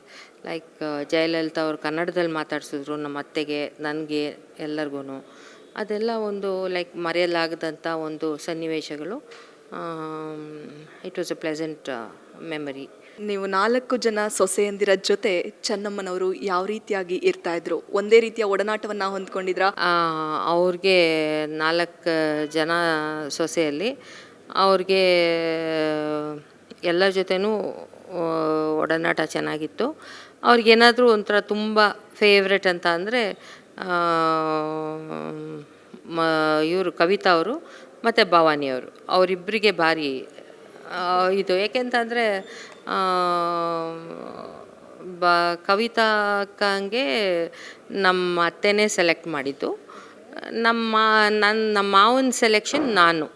ಲೈಕ್ ಜಯಲಲಿತಾ ಅವ್ರು ಕನ್ನಡದಲ್ಲಿ ಮಾತಾಡ್ಸಿದ್ರು ನಮ್ಮ ಅತ್ತೆಗೆ, ನನಗೆ, ಎಲ್ಲರಿಗೂ. ಅದೆಲ್ಲ ಒಂದು ಲೈಕ್ ಮರೆಯಲಾಗದಂಥ ಒಂದು ಸನ್ನಿವೇಶಗಳು. It was a pleasant memory. ನೀವು 4 ಜನ ಸೊಸೆಯಂದಿರ ಜೊತೆ ಚೆನ್ನಮ್ಮನವರು ಯಾವ ರೀತಿಯಾಗಿ ಇರ್ತಾ ಇದ್ರು? ಒಂದೇ ರೀತಿಯ ಒಡನಾಟವನ್ನು ಹೊಂದ್ಕೊಂಡಿದ್ರಾ? ಅವ್ರಿಗೆ 4 ಜನ ಸೊಸೆಯಲ್ಲಿ ಅವ್ರಿಗೆ ಎಲ್ಲರ ಜೊತೆನೂ ಒಡನಾಟ ಚೆನ್ನಾಗಿತ್ತು. ಅವ್ರಿಗೇನಾದರೂ ಒಂಥರ ತುಂಬ ಫೇವ್ರೆಟ್ ಅಂತ ಅಂದರೆ ಇವರು ಕವಿತಾ ಅವರು ಮತ್ತು ಭವಾನಿಯವರು, ಅವರಿಬ್ಬರಿಗೆ ಭಾರಿ ಇದು. ಏಕೆಂತಂದರೆ ಕವಿತಾ ಅಕ್ಕಂಗೆ ನಮ್ಮ ಅತ್ತೆನೇ ಸೆಲೆಕ್ಟ್ ಮಾಡಿದ್ದು. ನಮ್ಮ ಮಾವನ ಸೆಲೆಕ್ಷನ್ ನಾನು,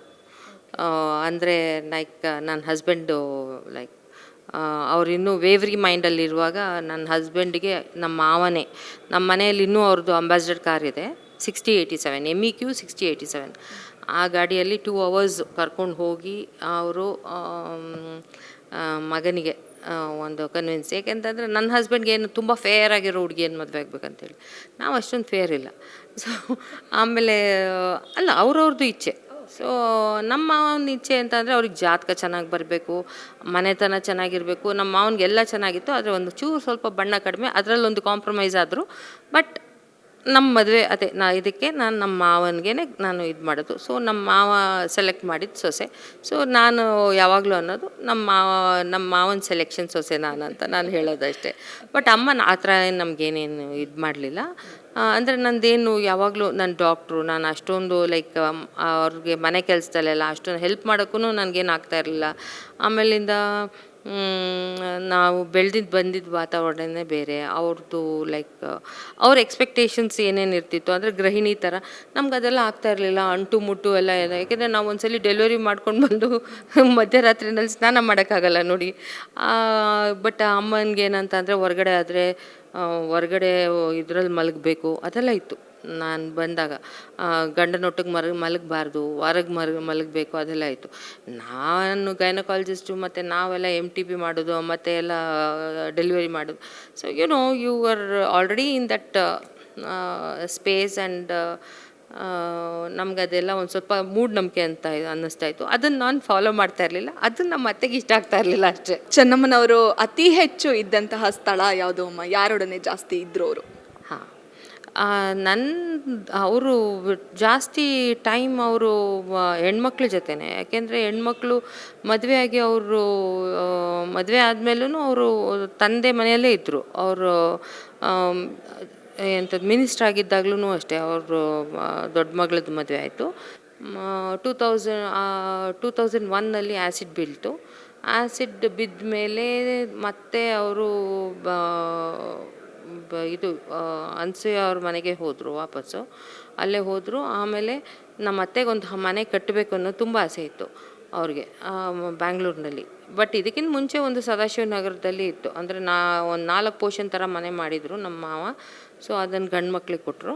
ಅಂದರೆ ಲೈಕ್ ನನ್ನ ಹಸ್ಬೆಂಡು ಲೈಕ್ ಅವರಿನ್ನೂ ವೇವ್ರಿ ಮೈಂಡಲ್ಲಿರುವಾಗ ನನ್ನ ಹಸ್ಬೆಂಡಿಗೆ ನಮ್ಮ ಮಾವನೇ, ನಮ್ಮ ಮನೆಯಲ್ಲಿ ಇನ್ನೂ ಅವ್ರದ್ದು ಅಂಬಾಸಿಡರ್ ಕಾರ್ ಇದೆ, 6087 MEQ 6087. ಆ ಗಾಡಿಯಲ್ಲಿ 2 hours ಕರ್ಕೊಂಡು ಹೋಗಿ ಅವರು ಮಗನಿಗೆ ಒಂದು ಕನ್ವಿನ್ಸ್. ಏಕೆಂತಂದರೆ ನನ್ನ ಹಸ್ಬೆಂಡ್ಗೆ ಏನು ತುಂಬ ಫೇರ್ ಆಗಿರೋ ಹುಡುಗಿಯನ್ನು ಮದುವೆ ಆಗ್ಬೇಕಂತೇಳಿ, ನಾವು ಅಷ್ಟೊಂದು ಫೇರ್ ಇಲ್ಲ. ಸೊ ಆಮೇಲೆ ಅಲ್ಲ, ಅವ್ರವ್ರದ್ದು ಇಚ್ಛೆ. ಸೊ ನಮ್ಮ ಮಾವನ ಇಚ್ಛೆ ಅಂತಂದರೆ ಅವ್ರಿಗೆ ಜಾತಕ ಚೆನ್ನಾಗಿ ಬರಬೇಕು, ಮನೆತನ ಚೆನ್ನಾಗಿರಬೇಕು. ನಮ್ಮ ಮಾವನಿಗೆಲ್ಲ ಚೆನ್ನಾಗಿತ್ತು, ಆದರೆ ಒಂದು ಚೂರು ಸ್ವಲ್ಪ ಬಣ್ಣ ಕಡಿಮೆ, ಅದರಲ್ಲೊಂದು ಕಾಂಪ್ರಮೈಸ್ ಆದರು. ಬಟ್ ನಮ್ಮ ಮದುವೆ ಅದೇ ಇದಕ್ಕೆ ನಾನು ನಮ್ಮ ಮಾವನಿಗೆ ನಾನು ಇದು ಮಾಡೋದು. ಸೊ ನಮ್ಮ ಮಾವ ಸೆಲೆಕ್ಟ್ ಮಾಡಿದ್ದು ಸೊಸೆ. ಸೊ ನಾನು ಯಾವಾಗಲೂ ಅನ್ನೋದು ನಮ್ಮ ಮಾವನ ಸೆಲೆಕ್ಷನ್ ಸೊಸೆ ನಾನು ಅಂತ ನಾನು ಹೇಳೋದಷ್ಟೇ. ಬಟ್ ಅಮ್ಮ ಆ ಥರ ನಮಗೇನೇನು ಇದು ಮಾಡಲಿಲ್ಲ. ಅಂದರೆ ನಂದೇನು ಯಾವಾಗಲೂ ನಾನು ಡಾಕ್ಟ್ರು, ನಾನು ಅಷ್ಟೊಂದು ಲೈಕ್ ಅವ್ರಿಗೆ ಮನೆ ಕೆಲಸದಲ್ಲೆಲ್ಲ ಅಷ್ಟೊಂದು ಹೆಲ್ಪ್ ಮಾಡೋಕ್ಕೂ ನನಗೇನು ಆಗ್ತಾಯಿರಲಿಲ್ಲ. ಆಮೇಲಿಂದ ನಾವು ಬಂದಿದ್ದ ವಾತಾವರಣನೇ ಬೇರೆ. ಅವ್ರದ್ದು ಲೈಕ್ ಅವ್ರ ಎಕ್ಸ್ಪೆಕ್ಟೇಷನ್ಸ್ ಏನೇನು ಇರ್ತಿತ್ತು ಅಂದರೆ ಗೃಹಿಣಿ ಥರ, ನಮ್ಗೆ ಅದೆಲ್ಲ ಆಗ್ತಾಯಿರಲಿಲ್ಲ. ಅಂಟು ಮುಟ್ಟು ಎಲ್ಲ ಇದೆ. ಯಾಕೆಂದರೆ ನಾವು ಒಂದ್ಸಲಿ ಡೆಲಿವರಿ ಮಾಡ್ಕೊಂಡು ಬಂದು ಮಧ್ಯರಾತ್ರಿನಲ್ಲಿ ಸ್ನಾನ ಮಾಡೋಕ್ಕಾಗಲ್ಲ ನೋಡಿ. ಬಟ್ ಅಮ್ಮನಿಗೆ ಏನಂತ ಅಂದರೆ ಹೊರಗಡೆ ಇದರಲ್ಲಿ ಮಲಗಬೇಕು, ಅದೆಲ್ಲ ಇತ್ತು. ನಾನು ಬಂದಾಗ ಗಂಡನೊಟ್ಟಿಗೆ ಮಲಗಬಾರ್ದು, ಹೊರಗೆ ಮಲಗಬೇಕು, ಅದೆಲ್ಲ ಇತ್ತು. ನಾನು ಗೈನಕಾಲಜಿಸ್ಟು ಮತ್ತು ನಾವೆಲ್ಲ MTB ಮಾಡೋದು ಮತ್ತು ಎಲ್ಲ ಡೆಲಿವರಿ ಮಾಡೋದು. So you are already in that space and ನಮ್ಗೆ ಅದೆಲ್ಲ ಒಂದು ಸ್ವಲ್ಪ ಮೂಢನಂಬಿಕೆ ಅಂತ ಅನ್ನಿಸ್ತಾ ಇತ್ತು. ಅದನ್ನು ನಾನು ಫಾಲೋ ಮಾಡ್ತಾ ಇರಲಿಲ್ಲ. ಅದನ್ನು ನಮ್ಮ ಅತ್ತೆಗೆ ಇಷ್ಟ ಆಗ್ತಾ ಇರಲಿಲ್ಲ ಅಷ್ಟೇ. ಚೆನ್ನಮ್ಮನವರು ಅತಿ ಹೆಚ್ಚು ಇದ್ದಂತಹ ಸ್ಥಳ ಯಾವುದು ಅಮ್ಮ? ಯಾರೊಡನೆ ಜಾಸ್ತಿ ಇದ್ರು ಅವರು? ಹಾಂ, ಅವರು ಜಾಸ್ತಿ ಟೈಮ್ ಅವರು ಹೆಣ್ಮಕ್ಳ ಜೊತೆನೆ. ಯಾಕೆಂದರೆ ಹೆಣ್ಮಕ್ಳು ಮದುವೆಯಾಗಿ ಅವರು ಮದುವೆ ಆದಮೇಲೂ ಅವರು ತಂದೆ ಮನೆಯಲ್ಲೇ ಇದ್ದರು. ಅವರು ಎಂಥದ್ದು ಮಿನಿಸ್ಟ್ರ್ ಆಗಿದ್ದಾಗಲೂ ಅಷ್ಟೇ. ಅವರು ದೊಡ್ಡ ಮಗಳದ್ದು ಮದುವೆ ಆಯಿತು. 2001 ಆ್ಯಸಿಡ್ ಬೀಳ್ತು. ಆ್ಯಸಿಡ್ ಬಿದ್ದ ಮೇಲೆ ಮತ್ತೆ ಅವರು ಇದು ಅನ್ಸೂಯ ಅವ್ರ ಮನೆಗೆ ಹೋದರು, ವಾಪಸ್ಸು ಅಲ್ಲೇ ಹೋದರು. ಆಮೇಲೆ ನಮ್ಮ ಅತ್ತೆಗೊಂದು ಮನೆ ಕಟ್ಟಬೇಕು ಅನ್ನೋದು ತುಂಬ ಆಸೆ ಇತ್ತು ಅವ್ರಿಗೆ, ಬ್ಯಾಂಗ್ಳೂರಿನಲ್ಲಿ. ಬಟ್ ಇದಕ್ಕಿಂತ ಮುಂಚೆ ಒಂದು ಸದಾಶಿವನಗರದಲ್ಲಿ ಇತ್ತು. ಅಂದರೆ ಒಂದು 4 ಪೋರ್ಷನ್ ಥರ ಮನೆ ಮಾಡಿದರು ನಮ್ಮ ಮಾವ. ಸೊ ಅದನ್ನು ಗಂಡು ಮಕ್ಳಿಗೆ ಕೊಟ್ಟರು.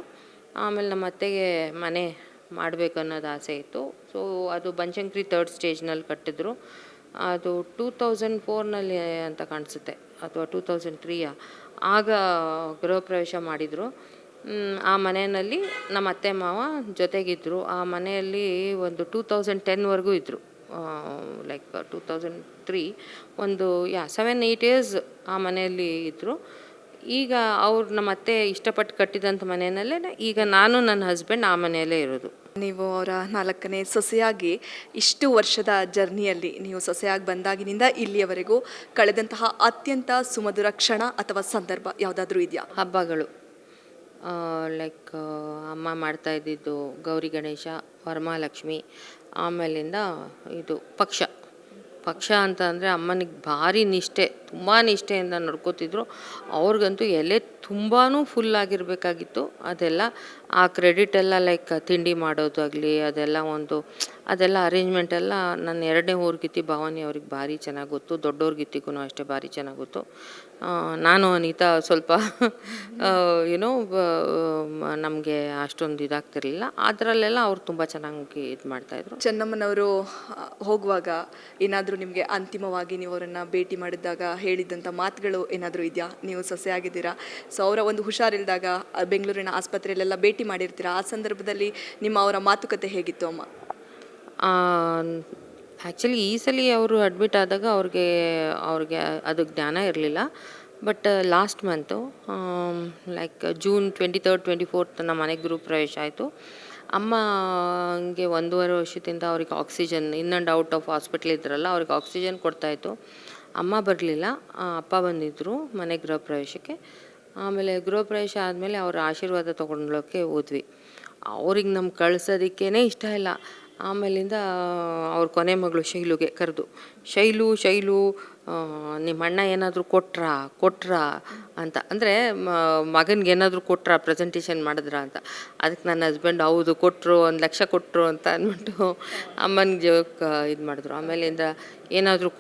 ಆಮೇಲೆ ನಮ್ಮ ಅತ್ತೆಗೆ ಮನೆ ಮಾಡಬೇಕು ಅನ್ನೋದು ಆಸೆ ಇತ್ತು. ಸೊ ಅದು ಬನಶಂಕರಿ 3rd ಸ್ಟೇಜ್ನಲ್ಲಿ ಕಟ್ಟಿದ್ರು. ಅದು 2004 ಅಂತ ಕಾಣಿಸುತ್ತೆ, ಅಥವಾ 2003 ಆಗ ಗೃಹ ಪ್ರವೇಶ ಮಾಡಿದರು. ಆ ಮನೆಯಲ್ಲಿ ನಮ್ಮ ಅತ್ತೆ ಮಾವ ಜೊತೆಗಿದ್ದರು. ಆ ಮನೆಯಲ್ಲಿ ಒಂದು 2010ವರೆಗೂ ಇದ್ದರು. ಲೈಕ್ 2003 ಒಂದು 7-8 years ಆ ಮನೆಯಲ್ಲಿ ಇದ್ದರು. ಈಗ ಅವ್ರು ನಮ್ಮ ಅತ್ತೆ ಇಷ್ಟಪಟ್ಟು ಕಟ್ಟಿದಂಥ ಮನೆಯಲ್ಲೇ ಈಗ ನಾನು ನನ್ನ ಹಸ್ಬೆಂಡ್ ಆ ಮನೆಯಲ್ಲೇ ಇರೋದು. ನೀವು ಅವರ 4ನೇ ಸೊಸೆಯಾಗಿ ಇಷ್ಟು ವರ್ಷದ ಜರ್ನಿಯಲ್ಲಿ ನೀವು ಸೊಸೆಯಾಗಿ ಬಂದಾಗಿನಿಂದ ಇಲ್ಲಿಯವರೆಗೂ ಕಳೆದಂತಹ ಅತ್ಯಂತ ಸುಮಧುರ ಕ್ಷಣ ಅಥವಾ ಸಂದರ್ಭ ಯಾವುದಾದ್ರೂ ಇದೆಯಾ? ಹಬ್ಬಗಳು ಲೈಕ್ ಅಮ್ಮ ಮಾಡ್ತಾ ಇದ್ದಿದ್ದು ಗೌರಿ ಗಣೇಶ, ವರಮಹಾಲಕ್ಷ್ಮಿ, ಆಮೇಲಿಂದ ಇದು ಪಕ್ಷ ಅಂತ ಅಂದರೆ ಅಮ್ಮನಿಗೆ ಭಾರಿ ನಿಷ್ಠೆ, ತುಂಬ ನಿಷ್ಠೆಯಿಂದ ನೋಡ್ಕೋತಿದ್ರು. ಅವ್ರಿಗಂತೂ ಎಲೆ ತುಂಬಾ ಫುಲ್ ಆಗಿರಬೇಕಾಗಿತ್ತು. ಅದೆಲ್ಲ ಆ ಕ್ರೆಡಿಟ್ ಎಲ್ಲ ಲೈಕ್ ತಿಂಡಿ ಮಾಡೋದಾಗಲಿ ಅದೆಲ್ಲ ಅರೇಂಜ್ಮೆಂಟ್ ಎಲ್ಲ ನನ್ನ 2ನೇ ಊರ್ಗಿತ್ತಿ ಭವಾನಿ ಅವ್ರಿಗೆ ಭಾರಿ ಚೆನ್ನಾಗಿ ಗೊತ್ತು. ದೊಡ್ಡವ್ರಿಗಿತ್ತಿಗೂ ಅಷ್ಟೇ ಭಾರಿ ಚೆನ್ನಾಗಿ ಗೊತ್ತು. ನಾನು ಅನಿತಾ ಸ್ವಲ್ಪ ಏನೋ ನಮಗೆ ಅಷ್ಟೊಂದು ಇದಾಗ್ತಿರ್ಲಿಲ್ಲ. ಅದರಲ್ಲೆಲ್ಲ ಅವ್ರು ತುಂಬ ಚೆನ್ನಾಗಿ ಇದು ಮಾಡ್ತಾಯಿದ್ರು. ಚೆನ್ನಮ್ಮನವರು ಹೋಗುವಾಗ ಏನಾದರೂ ನಿಮಗೆ ಅಂತಿಮವಾಗಿ ನೀವು ಅವರನ್ನು ಭೇಟಿ ಮಾಡಿದಾಗ ಹೇಳಿದಂಥ ಮಾತುಗಳು ಏನಾದರೂ ಇದೆಯಾ? ನೀವು ಸೊಸೆ ಆಗಿದ್ದೀರಾ, ಸೊ ಅವರ ಒಂದು ಹುಷಾರಿಲ್ದಾಗ ಬೆಂಗಳೂರಿನ ಆಸ್ಪತ್ರೆಯಲ್ಲೆಲ್ಲ ಭೇಟಿ ಮಾಡಿರ್ತೀರಾ. ಆ ಸಂದರ್ಭದಲ್ಲಿ ಅವರ ಮಾತುಕತೆ ಹೇಗಿತ್ತು ಅಮ್ಮ? ಆ್ಯಕ್ಚುಲಿ ಈ ಸಲ ಅವರು ಅಡ್ಮಿಟ್ ಆದಾಗ ಅವ್ರಿಗೆ ಅದು ಜ್ಞಾನ ಇರಲಿಲ್ಲ. But last month like June 23rd 24th ನಮ್ಮ ಮನೆಗೆ ಗೃಹ ಪ್ರವೇಶ ಆಯಿತು. ಅಮ್ಮಂಗೆ 1.5 ವರ್ಷದಿಂದ ಅವ್ರಿಗೆ oxygen in and out of hospital ಇದ್ರಲ್ಲ, ಅವ್ರಿಗೆ ಆಕ್ಸಿಜನ್ ಕೊಡ್ತಾಯಿತ್ತು. ಅಮ್ಮ ಬರಲಿಲ್ಲ, ಅಪ್ಪ ಬಂದಿದ್ದರು ಮನೆ ಗೃಹ ಪ್ರವೇಶಕ್ಕೆ. ಆಮೇಲೆ ಗೃಹ ಪ್ರವೇಶ ಆದಮೇಲೆ ಅವ್ರ ಆಶೀರ್ವಾದ ತೊಗೊಂಡ್ಲೋಕ್ಕೆ ಹೋದ್ವಿ. ಅವ್ರಿಗೆ ನಮ್ಗೆ ಕಳ್ಸೋದಕ್ಕೇ ಇಷ್ಟ ಇಲ್ಲ. ಆಮೇಲಿಂದ ಅವ್ರ ಕೊನೆ ಮಗಳು ಶೈಲುಗೆ ಕರೆದು, ಶೈಲು ನಿಮ್ಮ ಅಣ್ಣ ಏನಾದರೂ ಕೊಟ್ರಾ ಅಂತ, ಅಂದರೆ ಮಗನಿಗೆ ಏನಾದರೂ ಕೊಟ್ರಾ, ಪ್ರೆಸೆಂಟೇಷನ್ ಮಾಡಿದ್ರಾ ಅಂತ. ಅದಕ್ಕೆ ನನ್ನ ಹಸ್ಬೆಂಡ್ ಹೌದು ಕೊಟ್ಟರು, 1 ಲಕ್ಷ ಕೊಟ್ಟರು ಅಂತ ಅಂದ್ಬಿಟ್ಟು ಅಮ್ಮನಿಗೆ ಇದು ಮಾಡಿದ್ರು. ಆಮೇಲಿಂದ ಏನಾದರೂ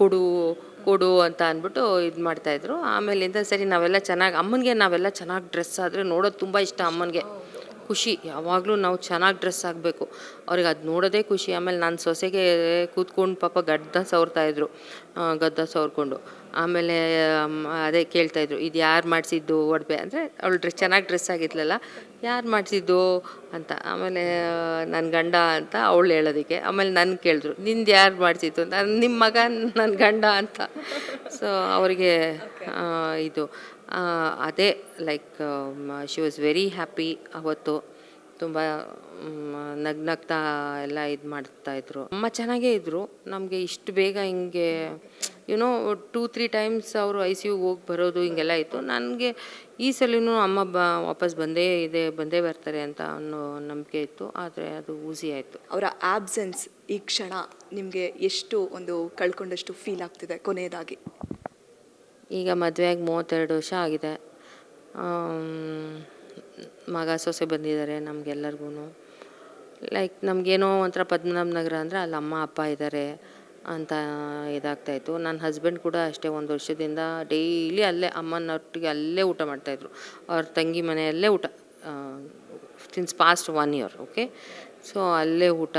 ಕೊಡು ಅಂತ ಅಂದ್ಬಿಟ್ಟು ಇದು ಮಾಡ್ತಾಯಿದ್ರು. ಆಮೇಲಿಂದ ಸರಿ ಅಮ್ಮನಿಗೆ ನಾವೆಲ್ಲ ಚೆನ್ನಾಗಿ ಡ್ರೆಸ್ ಆದರೆ ನೋಡೋದು ತುಂಬ ಇಷ್ಟ. ಅಮ್ಮನಿಗೆ ಖುಷಿ, ಯಾವಾಗಲೂ ನಾವು ಚೆನ್ನಾಗಿ ಡ್ರೆಸ್ ಆಗಬೇಕು, ಅವ್ರಿಗೆ ಅದು ನೋಡೋದೇ ಖುಷಿ. ಆಮೇಲೆ ನನ್ನ ಸೊಸೆಗೆ ಕೂತ್ಕೊಂಡು ಪಾಪ ಗದ್ದ ಸವರ್ಕೊಂಡು ಆಮೇಲೆ ಅದೇ ಕೇಳ್ತಾಯಿದ್ರು, ಇದು ಯಾರು ಮಾಡಿಸಿದ್ದು ಒಡವೆ ಅಂದರೆ, ಅವಳು ಚೆನ್ನಾಗಿ ಡ್ರೆಸ್ ಆಗಿದ್ಲಲ್ಲ, ಯಾರು ಮಾಡಿಸಿದ್ದು ಅಂತ. ಆಮೇಲೆ ನನ್ನ ಗಂಡ ಅಂತ ಅವಳು ಹೇಳೋದಕ್ಕೆ, ಆಮೇಲೆ ನನ್ನ ಕೇಳಿದ್ರು, ನಿಂದು ಯಾರು ಮಾಡಿಸಿದ್ದು ಅಂತ, ನಿಮ್ಮ ಮಗ ನನ್ನ ಗಂಡ ಅಂತ. ಸೊ ಅವರಿಗೆ ಇದು ಅದೇ like she was very happy. ಅವತ್ತು ತುಂಬ ನಗ್ನಗ್ತಾ ಎಲ್ಲ ಇದು ಮಾಡ್ತಾಯಿದ್ರು. ಅಮ್ಮ ಚೆನ್ನಾಗೇ ಇದ್ದರು. ನಮಗೆ ಇಷ್ಟು ಬೇಗ ಹಿಂಗೆ 2-3 ಟೈಮ್ಸ್ ಅವರು ICUಗೆ ಹೋಗಿ ಬರೋದು ಹಿಂಗೆಲ್ಲ ಇತ್ತು. ನನಗೆ ಈ ಸಲನೂ ಅಮ್ಮ ವಾಪಸ್ ಬಂದೇ ಬರ್ತಾರೆ ಅಂತ ಅನ್ನೋ ನಂಬಿಕೆ ಇತ್ತು. ಆದರೆ ಅದು ಊಸಿ ಆಯಿತು. ಅವರ ಆಬ್ಸೆನ್ಸ್ ಈ ಕ್ಷಣ ನಿಮಗೆ ಎಷ್ಟು ಒಂದು ಕಳ್ಕೊಂಡಷ್ಟು ಫೀಲ್ ಆಗ್ತಿದೆ ಕೊನೆಯದಾಗಿ? ಈಗ ಮದುವೆಯಾಗಿ 32 ವರ್ಷ ಆಗಿದೆ. ಮಗ ಸೊಸೆ ಬಂದಿದ್ದಾರೆ ನಮಗೆಲ್ಲರಿಗೂ. ಲೈಕ್ ನಮಗೇನೋ ಒಂಥರ ಪದ್ಮನಾಭ ನಗರ ಅಂದರೆ ಅಲ್ಲಿ ಅಮ್ಮ ಅಪ್ಪ ಇದ್ದಾರೆ ಅಂತ ಇದಾಗ್ತಾಯಿತ್ತು. ನನ್ನ ಹಸ್ಬೆಂಡ್ ಕೂಡ ಅಷ್ಟೇ 1 ವರ್ಷದಿಂದ ಡೈಲಿ ಅಲ್ಲೇ ಅಮ್ಮನೊಟ್ಟಿಗೆ ಅಲ್ಲೇ ಊಟ ಮಾಡ್ತಾಯಿದ್ರು. ಅವ್ರ ತಂಗಿ ಮನೆಯಲ್ಲೇ ಊಟ since past 1 year. Okay, so ಅಲ್ಲೇ ಊಟ.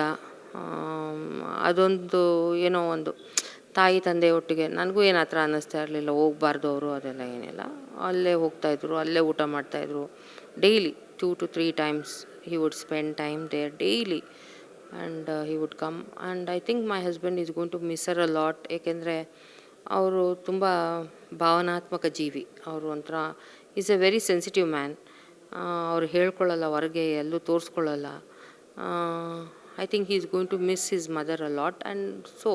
ಅದೊಂದು ಏನೋ ಒಂದು ತಾಯಿ ತಂದೆ ಒಟ್ಟಿಗೆ ನನಗೂ ಏನು ಆ ಥರ ಅನ್ನಿಸ್ತಾ ಇರಲಿಲ್ಲ, ಹೋಗಬಾರ್ದು ಅವರು ಅದೆಲ್ಲ ಏನಿಲ್ಲ. ಅಲ್ಲೇ ಹೋಗ್ತಾಯಿದ್ರು, ಅಲ್ಲೇ ಊಟ ಮಾಡ್ತಾಯಿದ್ರು. Daily 2 to 3 times he would spend time there daily and he would come and I think my husband is going to miss her a lot. ಏಕೆಂದರೆ ಅವರು ತುಂಬ ಭಾವನಾತ್ಮಕ ಜೀವಿ. ಅವರು ಒಂಥರ is A very sensitive man. ಅವ್ರು ಹೇಳ್ಕೊಳ್ಳಲ್ಲ, ಹೊರಗೆ ಎಲ್ಲೂ ತೋರಿಸ್ಕೊಳ್ಳಲ್ಲ. I think he is going to miss his mother a lot and so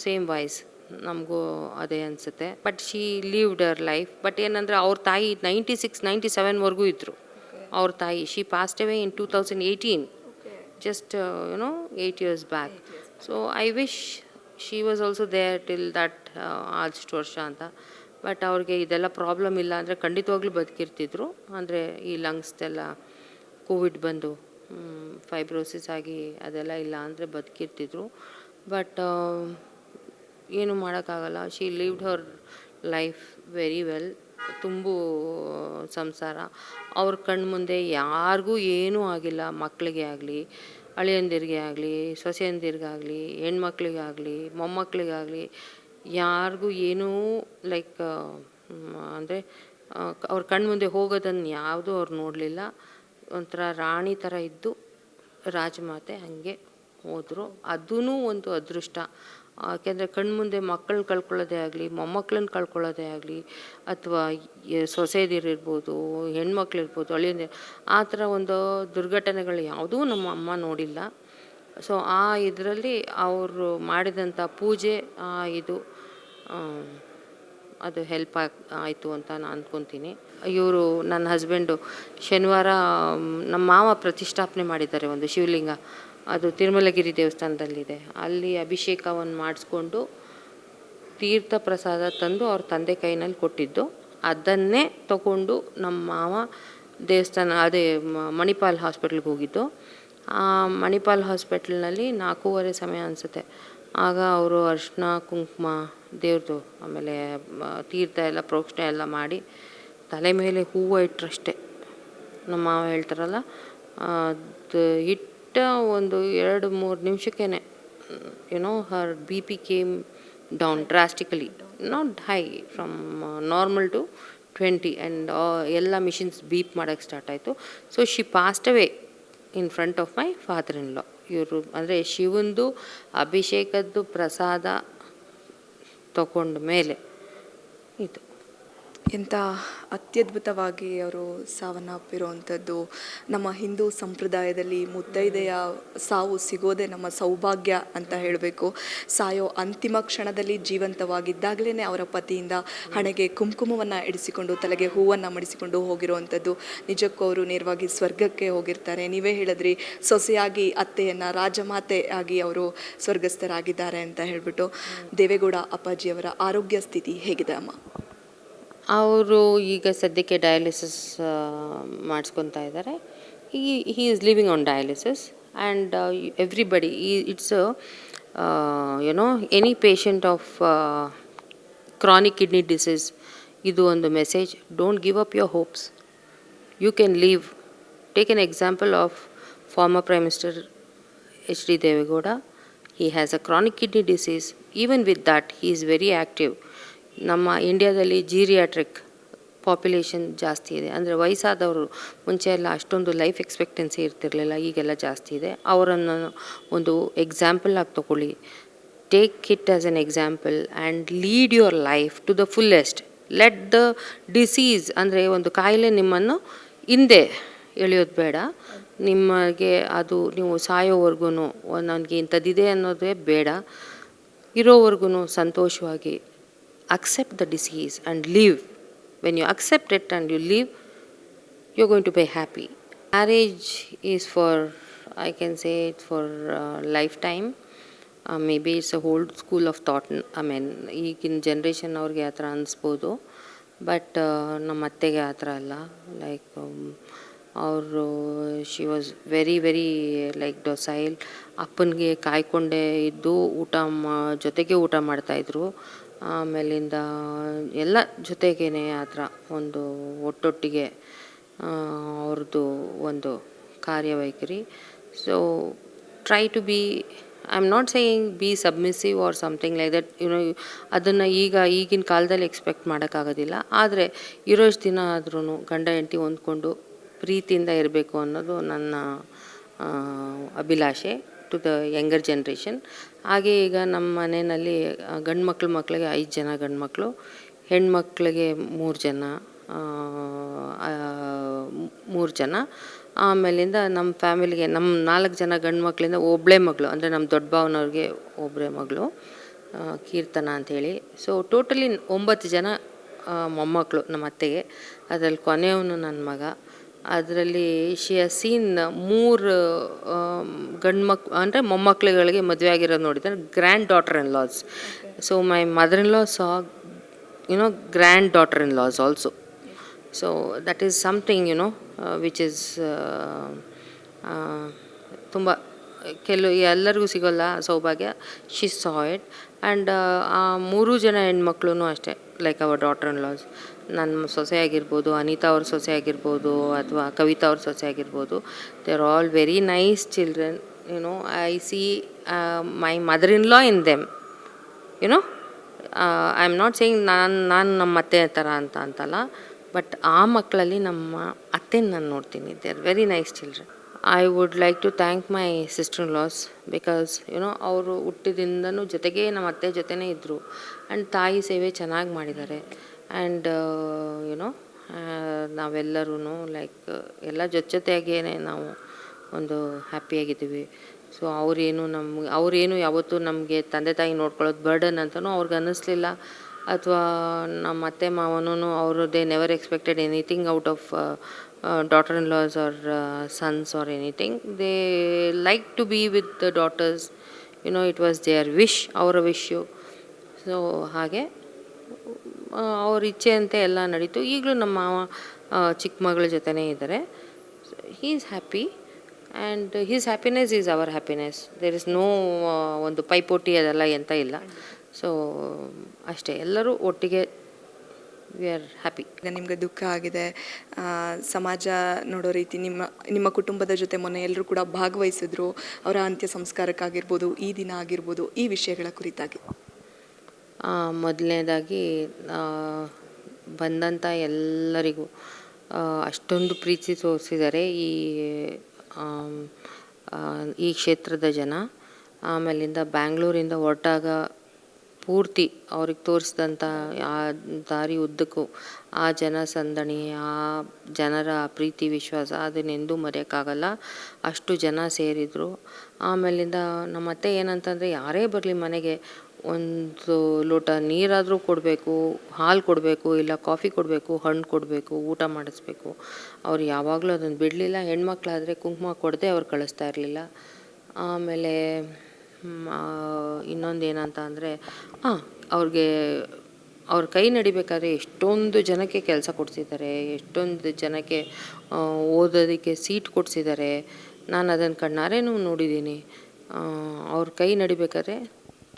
same wise ನಮಗೂ ಅದೇ ಅನಿಸುತ್ತೆ. But she lived our life. But ಏನಂದರೆ ಅವ್ರ ತಾಯಿ 96-97ವರೆಗೂ ಇದ್ದರು. ಅವ್ರ ತಾಯಿ she passed away in 2018, just 8 years back. So I wish she was also there till that ಅಷ್ಟು ವರ್ಷ ಅಂತ. ಬಟ್ ಅವ್ರಿಗೆ ಇದೆಲ್ಲ ಪ್ರಾಬ್ಲಮ್ ಇಲ್ಲ ಅಂದರೆ ಖಂಡಿತವಾಗ್ಲೂ ಬದುಕಿರ್ತಿದ್ರು. ಅಂದರೆ ಈ ಲಂಗ್ಸ್ದೆಲ್ಲ ಕೋವಿಡ್ ಬಂದು ಫೈಬ್ರೋಸಿಸ್ ಆಗಿ ಅದೆಲ್ಲ ಇಲ್ಲ ಅಂದರೆ ಬದುಕಿರ್ತಿದ್ರು. ಬಟ್ ಏನು ಮಾಡೋಕ್ಕಾಗಲ್ಲ. She lived her life very well. ತುಂಬು ಸಂಸಾರ. ಅವ್ರ ಕಣ್ಮುಂದೆ ಯಾರಿಗೂ ಏನೂ ಆಗಿಲ್ಲ. ಮಕ್ಕಳಿಗೆ ಆಗಲಿ, ಅಳಿಯಂದಿರಿಗೆ ಆಗಲಿ, ಸೊಸೆಯಂದಿರಿಗಾಗಲಿ, ಹೆಣ್ಮಕ್ಳಿಗಾಗಲಿ, ಮೊಮ್ಮಕ್ಕಳಿಗಾಗಲಿ ಯಾರಿಗೂ ಏನೂ ಲೈಕ್ ಅಂದರೆ ಅವ್ರ ಕಣ್ಮುಂದೆ ಹೋಗೋದನ್ನು ಯಾವುದೂ ಅವ್ರು ನೋಡಲಿಲ್ಲ. ಒಂಥರ ರಾಣಿ ಥರ ಇದ್ದು ರಾಜಮಾತೆ ಹಾಗೆ ಹೋದರು. ಅದೂ ಒಂದು ಅದೃಷ್ಟ. ಯಾಕೆಂದರೆ ಕಣ್ಮುಂದೆ ಮಕ್ಕಳನ್ನ ಕಳ್ಕೊಳ್ಳೋದೇ ಆಗಲಿ, ಮೊಮ್ಮಕ್ಕಳನ್ನ ಕಳ್ಕೊಳ್ಳೋದೇ ಆಗಲಿ, ಅಥವಾ ಸೊಸೆದಿರಿರ್ಬೋದು, ಹೆಣ್ಮಕ್ಳಿರ್ಬೋದು, ಅಳಿಯಂದಿರು, ಆ ಥರ ಒಂದು ದುರ್ಘಟನೆಗಳು ಯಾವುದೂ ನಮ್ಮ ಅಮ್ಮ ನೋಡಿಲ್ಲ. ಸೊ ಆ ಇದರಲ್ಲಿ ಅವರು ಮಾಡಿದಂಥ ಪೂಜೆ ಇದು ಅದು ಹೆಲ್ಪ್ ಆಯಿತು ಅಂತ ನಾನು ಅಂದ್ಕೊತೀನಿ. ಇವರು ನನ್ನ ಹಸ್ಬೆಂಡು ಶನಿವಾರ ನಮ್ಮ ಮಾವ ಪ್ರತಿಷ್ಠಾಪನೆ ಮಾಡಿದ್ದಾರೆ ಒಂದು ಶಿವಲಿಂಗ, ಅದು ತಿರುಮಲಗಿರಿ ದೇವಸ್ಥಾನದಲ್ಲಿದೆ. ಅಲ್ಲಿ ಅಭಿಷೇಕವನ್ನು ಮಾಡಿಸ್ಕೊಂಡು ತೀರ್ಥ ಪ್ರಸಾದ ತಂದು ಅವ್ರ ತಂದೆ ಕೈನಲ್ಲಿ ಕೊಟ್ಟಿದ್ದು, ಅದನ್ನೇ ತಗೊಂಡು ನಮ್ಮ ಮಾವ ದೇವಸ್ಥಾನ ಅದೇ ಮಣಿಪಾಲ್ ಹಾಸ್ಪಿಟ್ಲಿಗೆ ಹೋಗಿದ್ದು. ಆ ಮಣಿಪಾಲ್ ಹಾಸ್ಪಿಟ್ಲ್ನಲ್ಲಿ 4:30 ಸಮಯ ಅನಿಸುತ್ತೆ. ಆಗ ಅವರು ಅರಿಶಿನ ಕುಂಕುಮ ದೇವ್ರದ್ದು ಆಮೇಲೆ ತೀರ್ಥ ಎಲ್ಲ ಪ್ರೋಕ್ಷಣೆ ಎಲ್ಲ ಮಾಡಿ ತಲೆ ಮೇಲೆ ಹೂವು ಇಟ್ಟರಷ್ಟೇ ನಮ್ಮ ಮಾವ ಹೇಳ್ತಾರಲ್ಲ, ಅದು ಇಟ್ಟ ಒಂದು 2-3 ನಿಮಿಷಕ್ಕೇ her B P came down drastically, not high, from normal to 20, and ಎಲ್ಲ ಮಿಷಿನ್ಸ್ ಬೀಪ್ ಮಾಡೋಕ್ಕೆ ಸ್ಟಾರ್ಟ್ ಆಯಿತು. So she passed away in front of my father in law. ಇವರು ಅಂದರೆ ಶಿವಂದು ಅಭಿಷೇಕದ್ದು ಪ್ರಸಾದ ತಗೊಂಡ ಮೇಲೆ ಇದು. ಎಂಥ ಅತ್ಯದ್ಭುತವಾಗಿ ಅವರು ಸಾವನ್ನಪ್ಪಿರುವಂಥದ್ದು. ನಮ್ಮ ಹಿಂದೂ ಸಂಪ್ರದಾಯದಲ್ಲಿ ಮುತ್ತೈದೆಯ ಸಾವು ಸಿಗೋದೇ ನಮ್ಮ ಸೌಭಾಗ್ಯ ಅಂತ ಹೇಳಬೇಕು. ಸಾಯೋ ಅಂತಿಮ ಕ್ಷಣದಲ್ಲಿ ಜೀವಂತವಾಗಿದ್ದಾಗಲೇ ಅವರ ಪತಿಯಿಂದ ಹಣೆಗೆ ಕುಂಕುಮವನ್ನು ಇಡಿಸಿಕೊಂಡು ತಲೆಗೆ ಹೂವನ್ನು ಮಡಿಸಿಕೊಂಡು ಹೋಗಿರುವಂಥದ್ದು. ನಿಜಕ್ಕೂ ಅವರು ನೇರವಾಗಿ ಸ್ವರ್ಗಕ್ಕೆ ಹೋಗಿರ್ತಾರೆ. ನೀವೇ ಹೇಳಿದ್ರಿ, ಸೊಸೆಯಾಗಿ ಅತ್ತೆಯನ್ನು ರಾಜಮಾತೆ ಆಗಿ ಅವರು ಸ್ವರ್ಗಸ್ಥರಾಗಿದ್ದಾರೆ ಅಂತ ಹೇಳಿಬಿಟ್ಟು. ದೇವೇಗೌಡ ಅಪ್ಪಾಜಿಯವರ ಆರೋಗ್ಯ ಸ್ಥಿತಿ ಹೇಗಿದೆ ಅಮ್ಮ? ಅವರು ಈಗ ಸದ್ಯಕ್ಕೆ ಡಯಾಲಿಸಿಸ್ ಮಾಡಿಸ್ಕೊತಾ ಇದ್ದಾರೆ. He is living on dialysis and everybody it's any patient of chronic kidney disease, ಇದು ಒಂದು message. Don't give up your hopes, you can live. Take an example of former prime minister H.D. Devegowda. He has a chronic kidney disease. Even with that, he is very active. ನಮ್ಮ ಇಂಡಿಯಾದಲ್ಲಿ geriatric population ಜಾಸ್ತಿ ಇದೆ. ಅಂದರೆ ವಯಸ್ಸಾದವರು, ಮುಂಚೆ ಎಲ್ಲ ಅಷ್ಟೊಂದು life expectancy ಇರ್ತಿರಲಿಲ್ಲ, ಈಗೆಲ್ಲ ಜಾಸ್ತಿ ಇದೆ. ಅವರನ್ನು ಒಂದು ಎಕ್ಸಾಂಪಲ್ ಆಗಿ ತಗೊಳ್ಳಿ. Take it as an example and lead your life to the fullest. Let the disease, ಅಂದರೆ ಒಂದು ಕಾಯಿಲೆ ನಿಮ್ಮನ್ನು ಹಿಂದೆ ಎಳೆಯೋದು ಬೇಡ. ನಿಮಗೆ ಅದು ನೀವು ಸಾಯೋವರೆಗೂ ನನಗೆ ಇಂಥದ್ದಿದೆ ಅನ್ನೋದೇ ಬೇಡ. ಇರೋವರೆಗೂ ಸಂತೋಷವಾಗಿ accept the disease and live. When you accept it and you live, you're going to be happy. Marriage is for, I can say it's for lifetime. Maybe it's a whole school of thought. I mean, ಈಗಿನ generation ಅವ್ರಿಗೆ ಆ ಥರ ಅನಿಸ್ಬೋದು, but ನಮ್ಮ ಅತ್ತೆಗೆ ಆ ಥರ ಅಲ್ಲ. Like ಅವರು she was very like docile. ಅಪ್ಪನಿಗೆ ಕಾಯ್ಕೊಂಡೇ ಇದ್ದು ಜೊತೆಗೆ ಊಟ ಮಾಡ್ತಾಯಿದ್ರು. ಆಮೇಲಿಂದ ಎಲ್ಲ ಜೊತೆಗೇ ಆ ಥರ ಒಂದು ಒಟ್ಟೊಟ್ಟಿಗೆ ಅವ್ರದ್ದು ಒಂದು ಕಾರ್ಯವೈಖರಿ. So try to be, I am not saying be submissive or something like that. ಅದನ್ನು ಈಗಿನ ಕಾಲದಲ್ಲಿ ಎಕ್ಸ್ಪೆಕ್ಟ್ ಮಾಡೋಕ್ಕಾಗೋದಿಲ್ಲ. ಆದರೆ ಇರೋಷ್ಟು ದಿನ ಆದ್ರೂ ಗಂಡ ಹೆಂಡತಿ ಹೊಂದ್ಕೊಂಡು ಪ್ರೀತಿಯಿಂದ ಇರಬೇಕು ಅನ್ನೋದು ನನ್ನ ಅಭಿಲಾಷೆ ಟು ದ ಯಂಗರ್ ಜನ್ರೇಷನ್. ಹಾಗೆ ಈಗ ನಮ್ಮ ಮನೆಯಲ್ಲಿ ಮಕ್ಕಳಿಗೆ 5 ಜನ ಗಂಡ್ಮಕ್ಳು, ಹೆಣ್ಮಕ್ಳಿಗೆ 3 ಜನ, 3 ಜನ. ಆಮೇಲಿಂದ ನಮ್ಮ ಫ್ಯಾಮಿಲಿಗೆ ನಮ್ಮ 4 ಜನ ಗಂಡ್ಮಕ್ಳಿಂದ ಒಬ್ಬಳೇ ಮಗಳು, ಅಂದರೆ ನಮ್ಮ ದೊಡ್ಡ ಭಾವನವ್ರಿಗೆ ಒಬ್ಬರೇ ಮಗಳು, ಕೀರ್ತನ ಅಂಥೇಳಿ. ಸೊ ಟೋಟಲಿ 9 ಜನ ಮೊಮ್ಮಕ್ಕಳು ನಮ್ಮ ಅತ್ತೆಗೆ. ಅದರಲ್ಲಿ ಕೊನೆಯವನು ನನ್ನ ಮಗ. ಅದರಲ್ಲಿ ಶಿ ಹ್ಯಾಸ್ ಸೀನ್ 3 ಅಂದರೆ ಮೊಮ್ಮಕ್ಕಳುಗಳಿಗೆ ಮದುವೆ ಆಗಿರೋದು ನೋಡಿದ್ದಾರೆ, granddaughter in laws. So my mother in law saw granddaughter in laws also. So that is something which is ತುಂಬ ಎಲ್ಲರಿಗೂ ಸಿಗೋಲ್ಲ ಸೌಭಾಗ್ಯ. She saw it. ಆ್ಯಂಡ್ ಆ 3 ಜನ ಹೆಣ್ಮಕ್ಳು ಅಷ್ಟೇ, like our daughter in loss. ನನ್ನ ಸೊಸೆ ಆಗಿರ್ಬೋದು, ಅನಿತಾ ಅವ್ರ ಸೊಸೆ ಆಗಿರ್ಬೋದು, ಅಥವಾ ಕವಿತಾ ಅವ್ರ ಸೊಸೆ ಆಗಿರ್ಬೋದು, they are all very nice children. I see my mother in law in them. I am not saying ನಾನು ನಮ್ಮ ಅತ್ತೆ ಥರ ಅಂತಲ್ಲ, ಬಟ್ ಆ ಮಕ್ಕಳಲ್ಲಿ ನಮ್ಮ ಅತ್ತೆನ ನಾನು ನೋಡ್ತೀನಿ. They are very nice children. I would like to thank my sister in laws because ಅವರು ಹುಟ್ಟಿದಿಂದನೂ ಜೊತೆಗೇ ನಮ್ಮ ಅತ್ತೆ ಜೊತೆನೇ ಇದ್ದರು. ಆ್ಯಂಡ್ ತಾಯಿ ಸೇವೆ ಚೆನ್ನಾಗಿ ಮಾಡಿದ್ದಾರೆ. ಆ್ಯಂಡ್ ನಾವೆಲ್ಲರೂ ಲೈಕ್ ಎಲ್ಲ ಜೊತೆಯಾಗೇ ನಾವು ಒಂದು ಹ್ಯಾಪಿಯಾಗಿದ್ದೀವಿ. ಸೊ ಅವರೇನು ಯಾವತ್ತೂ ನಮಗೆ ತಂದೆ ತಾಯಿ ನೋಡ್ಕೊಳ್ಳೋದು ಬರ್ಡನ್ ಅಂತಲೂ ಅವ್ರಿಗೆ ಅನ್ನಿಸ್ಲಿಲ್ಲ. ಅಥವಾ ನಮ್ಮ ಅತ್ತೆ ಮಾವನೂ ಅವರು they never expected anything out of daughter in laws or sons or anything. They like to be with the daughters. It was their wish, ಅವರ ವಿಶ್ಶು. ಸೊ ಹಾಗೆ ಅವ್ರ ಇಚ್ಛೆಯಂತೆ ಎಲ್ಲ ನಡೀತು. ಈಗಲೂ ನಮ್ಮ ಮಾವ ಚಿಕ್ಕ ಮಗಳ ಜೊತೆನೇ ಇದ್ದಾರೆ. He is happy and his happiness is our happiness. There is no ಒಂದು ಪೈಪೋಟಿ ಅದೆಲ್ಲ ಎಂತ ಇಲ್ಲ. ಸೊ ಅಷ್ಟೇ, ಎಲ್ಲರೂ ಒಟ್ಟಿಗೆ ವಿ ಆರ್ ಹ್ಯಾಪಿ. ಈಗ ನಿಮಗೆ ದುಃಖ ಆಗಿದೆ, ಸಮಾಜ ನೋಡೋ ರೀತಿ ನಿಮ್ಮ ಕುಟುಂಬದ ಜೊತೆ ಮೊನ್ನೆ ಎಲ್ಲರೂ ಕೂಡ ಭಾಗವಹಿಸಿದ್ರು, ಅವರ ಅಂತ್ಯ ಸಂಸ್ಕಾರಕ್ಕಾಗಿರ್ಬೋದು, ಈ ದಿನ ಆಗಿರ್ಬೋದು, ಈ ವಿಷಯಗಳ ಕುರಿತಾಗಿ. ಮೊದಲನೇದಾಗಿ ಬಂದಂಥ ಎಲ್ಲರಿಗೂ ಅಷ್ಟೊಂದು ಪ್ರೀತಿ ತೋರಿಸಿದ್ದಾರೆ ಈ ಕ್ಷೇತ್ರದ ಜನ. ಆಮೇಲಿಂದ ಬ್ಯಾಂಗ್ಳೂರಿಂದ ಹೊರಟಾಗ ಪೂರ್ತಿ ಅವ್ರಿಗೆ ತೋರಿಸಿದಂಥ ಆ ದಾರಿ ಉದ್ದಕ್ಕೂ ಆ ಜನಸಂದಣಿ, ಆ ಜನರ ಪ್ರೀತಿ ವಿಶ್ವಾಸ ಅದನ್ನೆಂದೂ ಮರೆಯೋಕ್ಕಾಗಲ್ಲ. ಅಷ್ಟು ಜನ ಸೇರಿದರು. ಆಮೇಲಿಂದ ನಮ್ಮ ಅತ್ತೆ ಏನಂತಂದರೆ, ಯಾರೇ ಬರಲಿ ಮನೆಗೆ ಒಂದು ಲೋಟ ನೀರಾದರೂ ಕೊಡಬೇಕು, ಹಾಲು ಕೊಡಬೇಕು, ಇಲ್ಲ ಕಾಫಿ ಕೊಡಬೇಕು, ಹಣ್ಣು ಕೊಡಬೇಕು, ಊಟ ಮಾಡಿಸ್ಬೇಕು. ಅವ್ರು ಯಾವಾಗಲೂ ಅದನ್ನು ಬಿಡಲಿಲ್ಲ. ಹೆಣ್ಮಕ್ಳಾದರೆ ಕುಂಕುಮ ಕೊಡದೆ ಅವ್ರು ಕಳಿಸ್ತಾ ಇರಲಿಲ್ಲ. ಆಮೇಲೆ ಇನ್ನೊಂದು ಏನಂತ ಅಂದರೆ, ಅವ್ರ ಕೈ ನಡಿಬೇಕಾದ್ರೆ ಎಷ್ಟೊಂದು ಜನಕ್ಕೆ ಕೆಲಸ ಕೊಡಿಸಿದ್ದಾರೆ, ಎಷ್ಟೊಂದು ಜನಕ್ಕೆ ಓದೋದಕ್ಕೆ ಸೀಟ್ ಕೊಡಿಸಿದ್ದಾರೆ. ನಾನು ಅದನ್ನು ಕಣ್ಣಾರೇನೂ ನೋಡಿದ್ದೀನಿ. ಅವ್ರ ಕೈ ನಡಿಬೇಕಾದ್ರೆ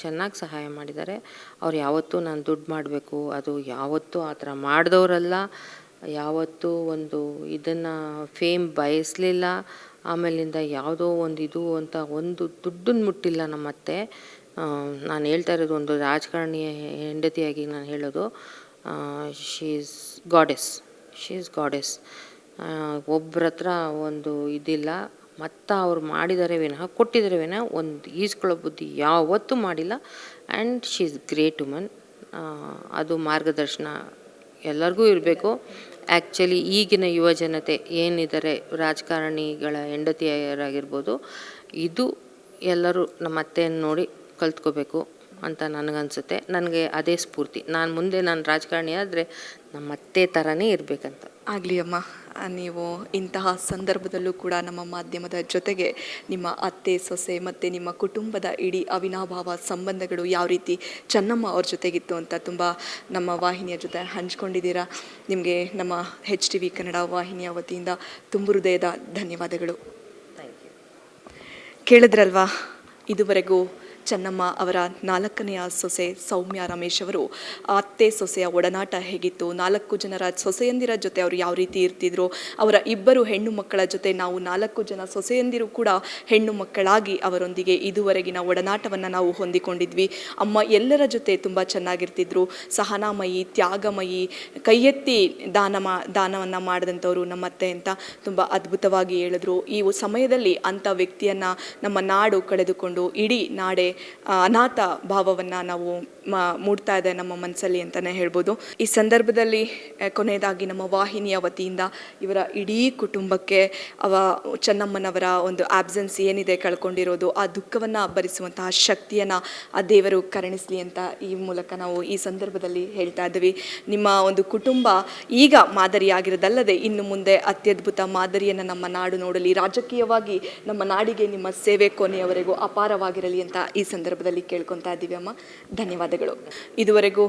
ಚೆನ್ನಾಗಿ ಸಹಾಯ ಮಾಡಿದ್ದಾರೆ. ಅವ್ರು ಯಾವತ್ತೂ ನಾನು ದುಡ್ಡು ಮಾಡಬೇಕು, ಅದು ಯಾವತ್ತೂ ಆ ಥರ ಮಾಡಿದವರಲ್ಲ. ಯಾವತ್ತೂ ಒಂದು ಇದನ್ನು ಫೇಮ್ ಬಯಸಲಿಲ್ಲ. ಆಮೇಲಿಂದ ಯಾವುದೋ ಒಂದು ಇದು ಅಂತ ಒಂದು ದುಡ್ಡನ್ನು ಮುಟ್ಟಿಲ್ಲ ನಮ್ಮತ್ತೆ. ನಾನು ಹೇಳ್ತಾ ಇರೋದು ಒಂದು ರಾಜಕಾರಣಿಯ ಹೆಂಡತಿಯಾಗಿ ನಾನು ಹೇಳೋದು, ಶಿ ಈಸ್ ಗಾಡೆಸ್. ಒಬ್ಬರ ಹತ್ರ ಒಂದು ಇದಿಲ್ಲ. ಮತ್ತು ಅವ್ರು ಮಾಡಿದ್ದಾರೆ ವಿನಃ, ಕೊಟ್ಟಿದ್ದಾರೆ ವಿನಃ ಒಂದು ಈಸ್ಕೊಳ್ಳೋ ಬುದ್ಧಿ ಯಾವತ್ತೂ ಮಾಡಿಲ್ಲ. And she is great woman. ಅದು ಮಾರ್ಗದರ್ಶನ ಎಲ್ಲರಿಗೂ ಇರಬೇಕು. ಆ್ಯಕ್ಚುಲಿ ಈಗಿನ ಯುವ ಜನತೆ ಏನಿದ್ದಾರೆ, ರಾಜಕಾರಣಿಗಳ ಹೆಂಡತಿಯರಾಗಿರ್ಬೋದು, ಇದು ಎಲ್ಲರೂ ನಮ್ಮ ಅತ್ತೆಯನ್ನು ನೋಡಿ ಕಲ್ತ್ಕೋಬೇಕು ಅಂತ ನನಗನ್ಸುತ್ತೆ. ನನಗೆ ಅದೇ ಸ್ಫೂರ್ತಿ. ನಾನು ರಾಜಕಾರಣಿ ಆದರೆ ನಮ್ಮ ಅತ್ತೆ ಥರನೇ ಇರಬೇಕಂತ. ಆಗಲಿ ಅಮ್ಮ, ನೀವು ಇಂತಹ ಸಂದರ್ಭದಲ್ಲೂ ಕೂಡ ನಮ್ಮ ಮಾಧ್ಯಮದ ಜೊತೆಗೆ ನಿಮ್ಮ ಅತ್ತೆ, ಸೊಸೆ ಮತ್ತು ನಿಮ್ಮ ಕುಟುಂಬದ ಇಡೀ ಅವಿನಾಭಾವ ಸಂಬಂಧಗಳು ಯಾವ ರೀತಿ ಚೆನ್ನಮ್ಮ ಅವ್ರ ಜೊತೆಗಿತ್ತು ಅಂತ ತುಂಬ ನಮ್ಮ ವಾಹಿನಿಯ ಜೊತೆ ಹಂಚ್ಕೊಂಡಿದ್ದೀರಾ. ನಿಮಗೆ ನಮ್ಮ HTV ಕನ್ನಡ ವಾಹಿನಿಯ ವತಿಯಿಂದ ತುಂಬ ಹೃದಯದ ಧನ್ಯವಾದಗಳು. ಕೇಳಿದ್ರಲ್ವಾ, ಇದುವರೆಗೂ ಚೆನ್ನಮ್ಮ ಅವರ 4ನೆಯ ಸೊಸೆ ಸೌಮ್ಯ ರಮೇಶ್ ಅವರು ಅತ್ತೆ ಸೊಸೆಯ ಒಡನಾಟ ಹೇಗಿತ್ತು, 4 ಜನರ ಸೊಸೆಯಂದಿರ ಜೊತೆ ಅವರು ಯಾವ ರೀತಿ ಇರ್ತಿದ್ರು, ಅವರ 2 ಹೆಣ್ಣು ಮಕ್ಕಳ ಜೊತೆ ನಾವು 4 ಜನ ಸೊಸೆಯಂದಿರು ಕೂಡ ಹೆಣ್ಣು ಮಕ್ಕಳಾಗಿ ಅವರೊಂದಿಗೆ ಇದುವರೆಗಿನ ಒಡನಾಟವನ್ನು ನಾವು ಹೊಂದಿಕೊಂಡಿದ್ವಿ. ಅಮ್ಮ ಎಲ್ಲರ ಜೊತೆ ತುಂಬ ಚೆನ್ನಾಗಿರ್ತಿದ್ರು, ಸಹನಾಮಯಿ, ತ್ಯಾಗಮಯಿ, ಕೈ ಎತ್ತಿ ದಾನವನ್ನು ಮಾಡಿದಂಥವ್ರು ನಮ್ಮತ್ತೆ ಅಂತ ತುಂಬ ಅದ್ಭುತವಾಗಿ ಹೇಳಿದ್ರು. ಈ ಸಮಯದಲ್ಲಿ ಅಂಥ ವ್ಯಕ್ತಿಯನ್ನು ನಮ್ಮ ನಾಡು ಕಳೆದುಕೊಂಡು ಇಡೀ ನಾಡೆ ಅನಾಥ ಭಾವವನ್ನು ನಾವು ಮೂಡ್ತಾ ಇದೆ ನಮ್ಮ ಮನಸ್ಸಲ್ಲಿ ಅಂತಲೇ ಹೇಳ್ಬೋದು. ಈ ಸಂದರ್ಭದಲ್ಲಿ ಕೊನೆಯದಾಗಿ ನಮ್ಮ ವಾಹಿನಿಯ ವತಿಯಿಂದ ಇವರ ಇಡೀ ಕುಟುಂಬಕ್ಕೆ ಚೆನ್ನಮ್ಮನವರ ಒಂದು ಆಬ್ಸೆನ್ಸ್ ಏನಿದೆ, ಕಳ್ಕೊಂಡಿರೋದು, ಆ ದುಃಖವನ್ನು ಭರಿಸುವಂತಹ ಶಕ್ತಿಯನ್ನು ಆ ದೇವರು ಕರುಣಿಸಲಿ ಅಂತ ಈ ಮೂಲಕ ನಾವು ಈ ಸಂದರ್ಭದಲ್ಲಿ ಹೇಳ್ತಾ ಇದ್ದೀವಿ. ನಿಮ್ಮ ಒಂದು ಕುಟುಂಬ ಈಗ ಮಾದರಿಯಾಗಿರೋದಲ್ಲದೆ ಇನ್ನು ಮುಂದೆ ಅತ್ಯದ್ಭುತ ಮಾದರಿಯನ್ನು ನಮ್ಮ ನಾಡು ನೋಡಲಿ, ರಾಜಕೀಯವಾಗಿ ನಮ್ಮ ನಾಡಿಗೆ ನಿಮ್ಮ ಸೇವೆ ಕೊನೆಯವರೆಗೂ ಅಪಾರವಾಗಿರಲಿ ಅಂತ ಈ ಸಂದರ್ಭದಲ್ಲಿ ಕೇಳ್ಕೊತಾ ಇದ್ದೀವಿ ಅಮ್ಮ. ಧನ್ಯವಾದಗಳು. ಇದುವರೆಗೂ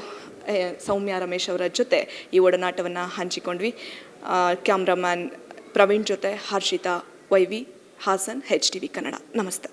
ಸೌಮ್ಯ ರಮೇಶ್ ಅವರ ಜೊತೆ ಈ ಒಡನಾಟವನ್ನು ಹಂಚಿಕೊಂಡ್ವಿ. ಕ್ಯಾಮ್ರಾಮ್ಯಾನ್ ಪ್ರವೀಣ್ ಜೊತೆ ಹರ್ಷಿತಾ YV, ಹಾಸನ್, HTV ಕನ್ನಡ. ನಮಸ್ತೆ.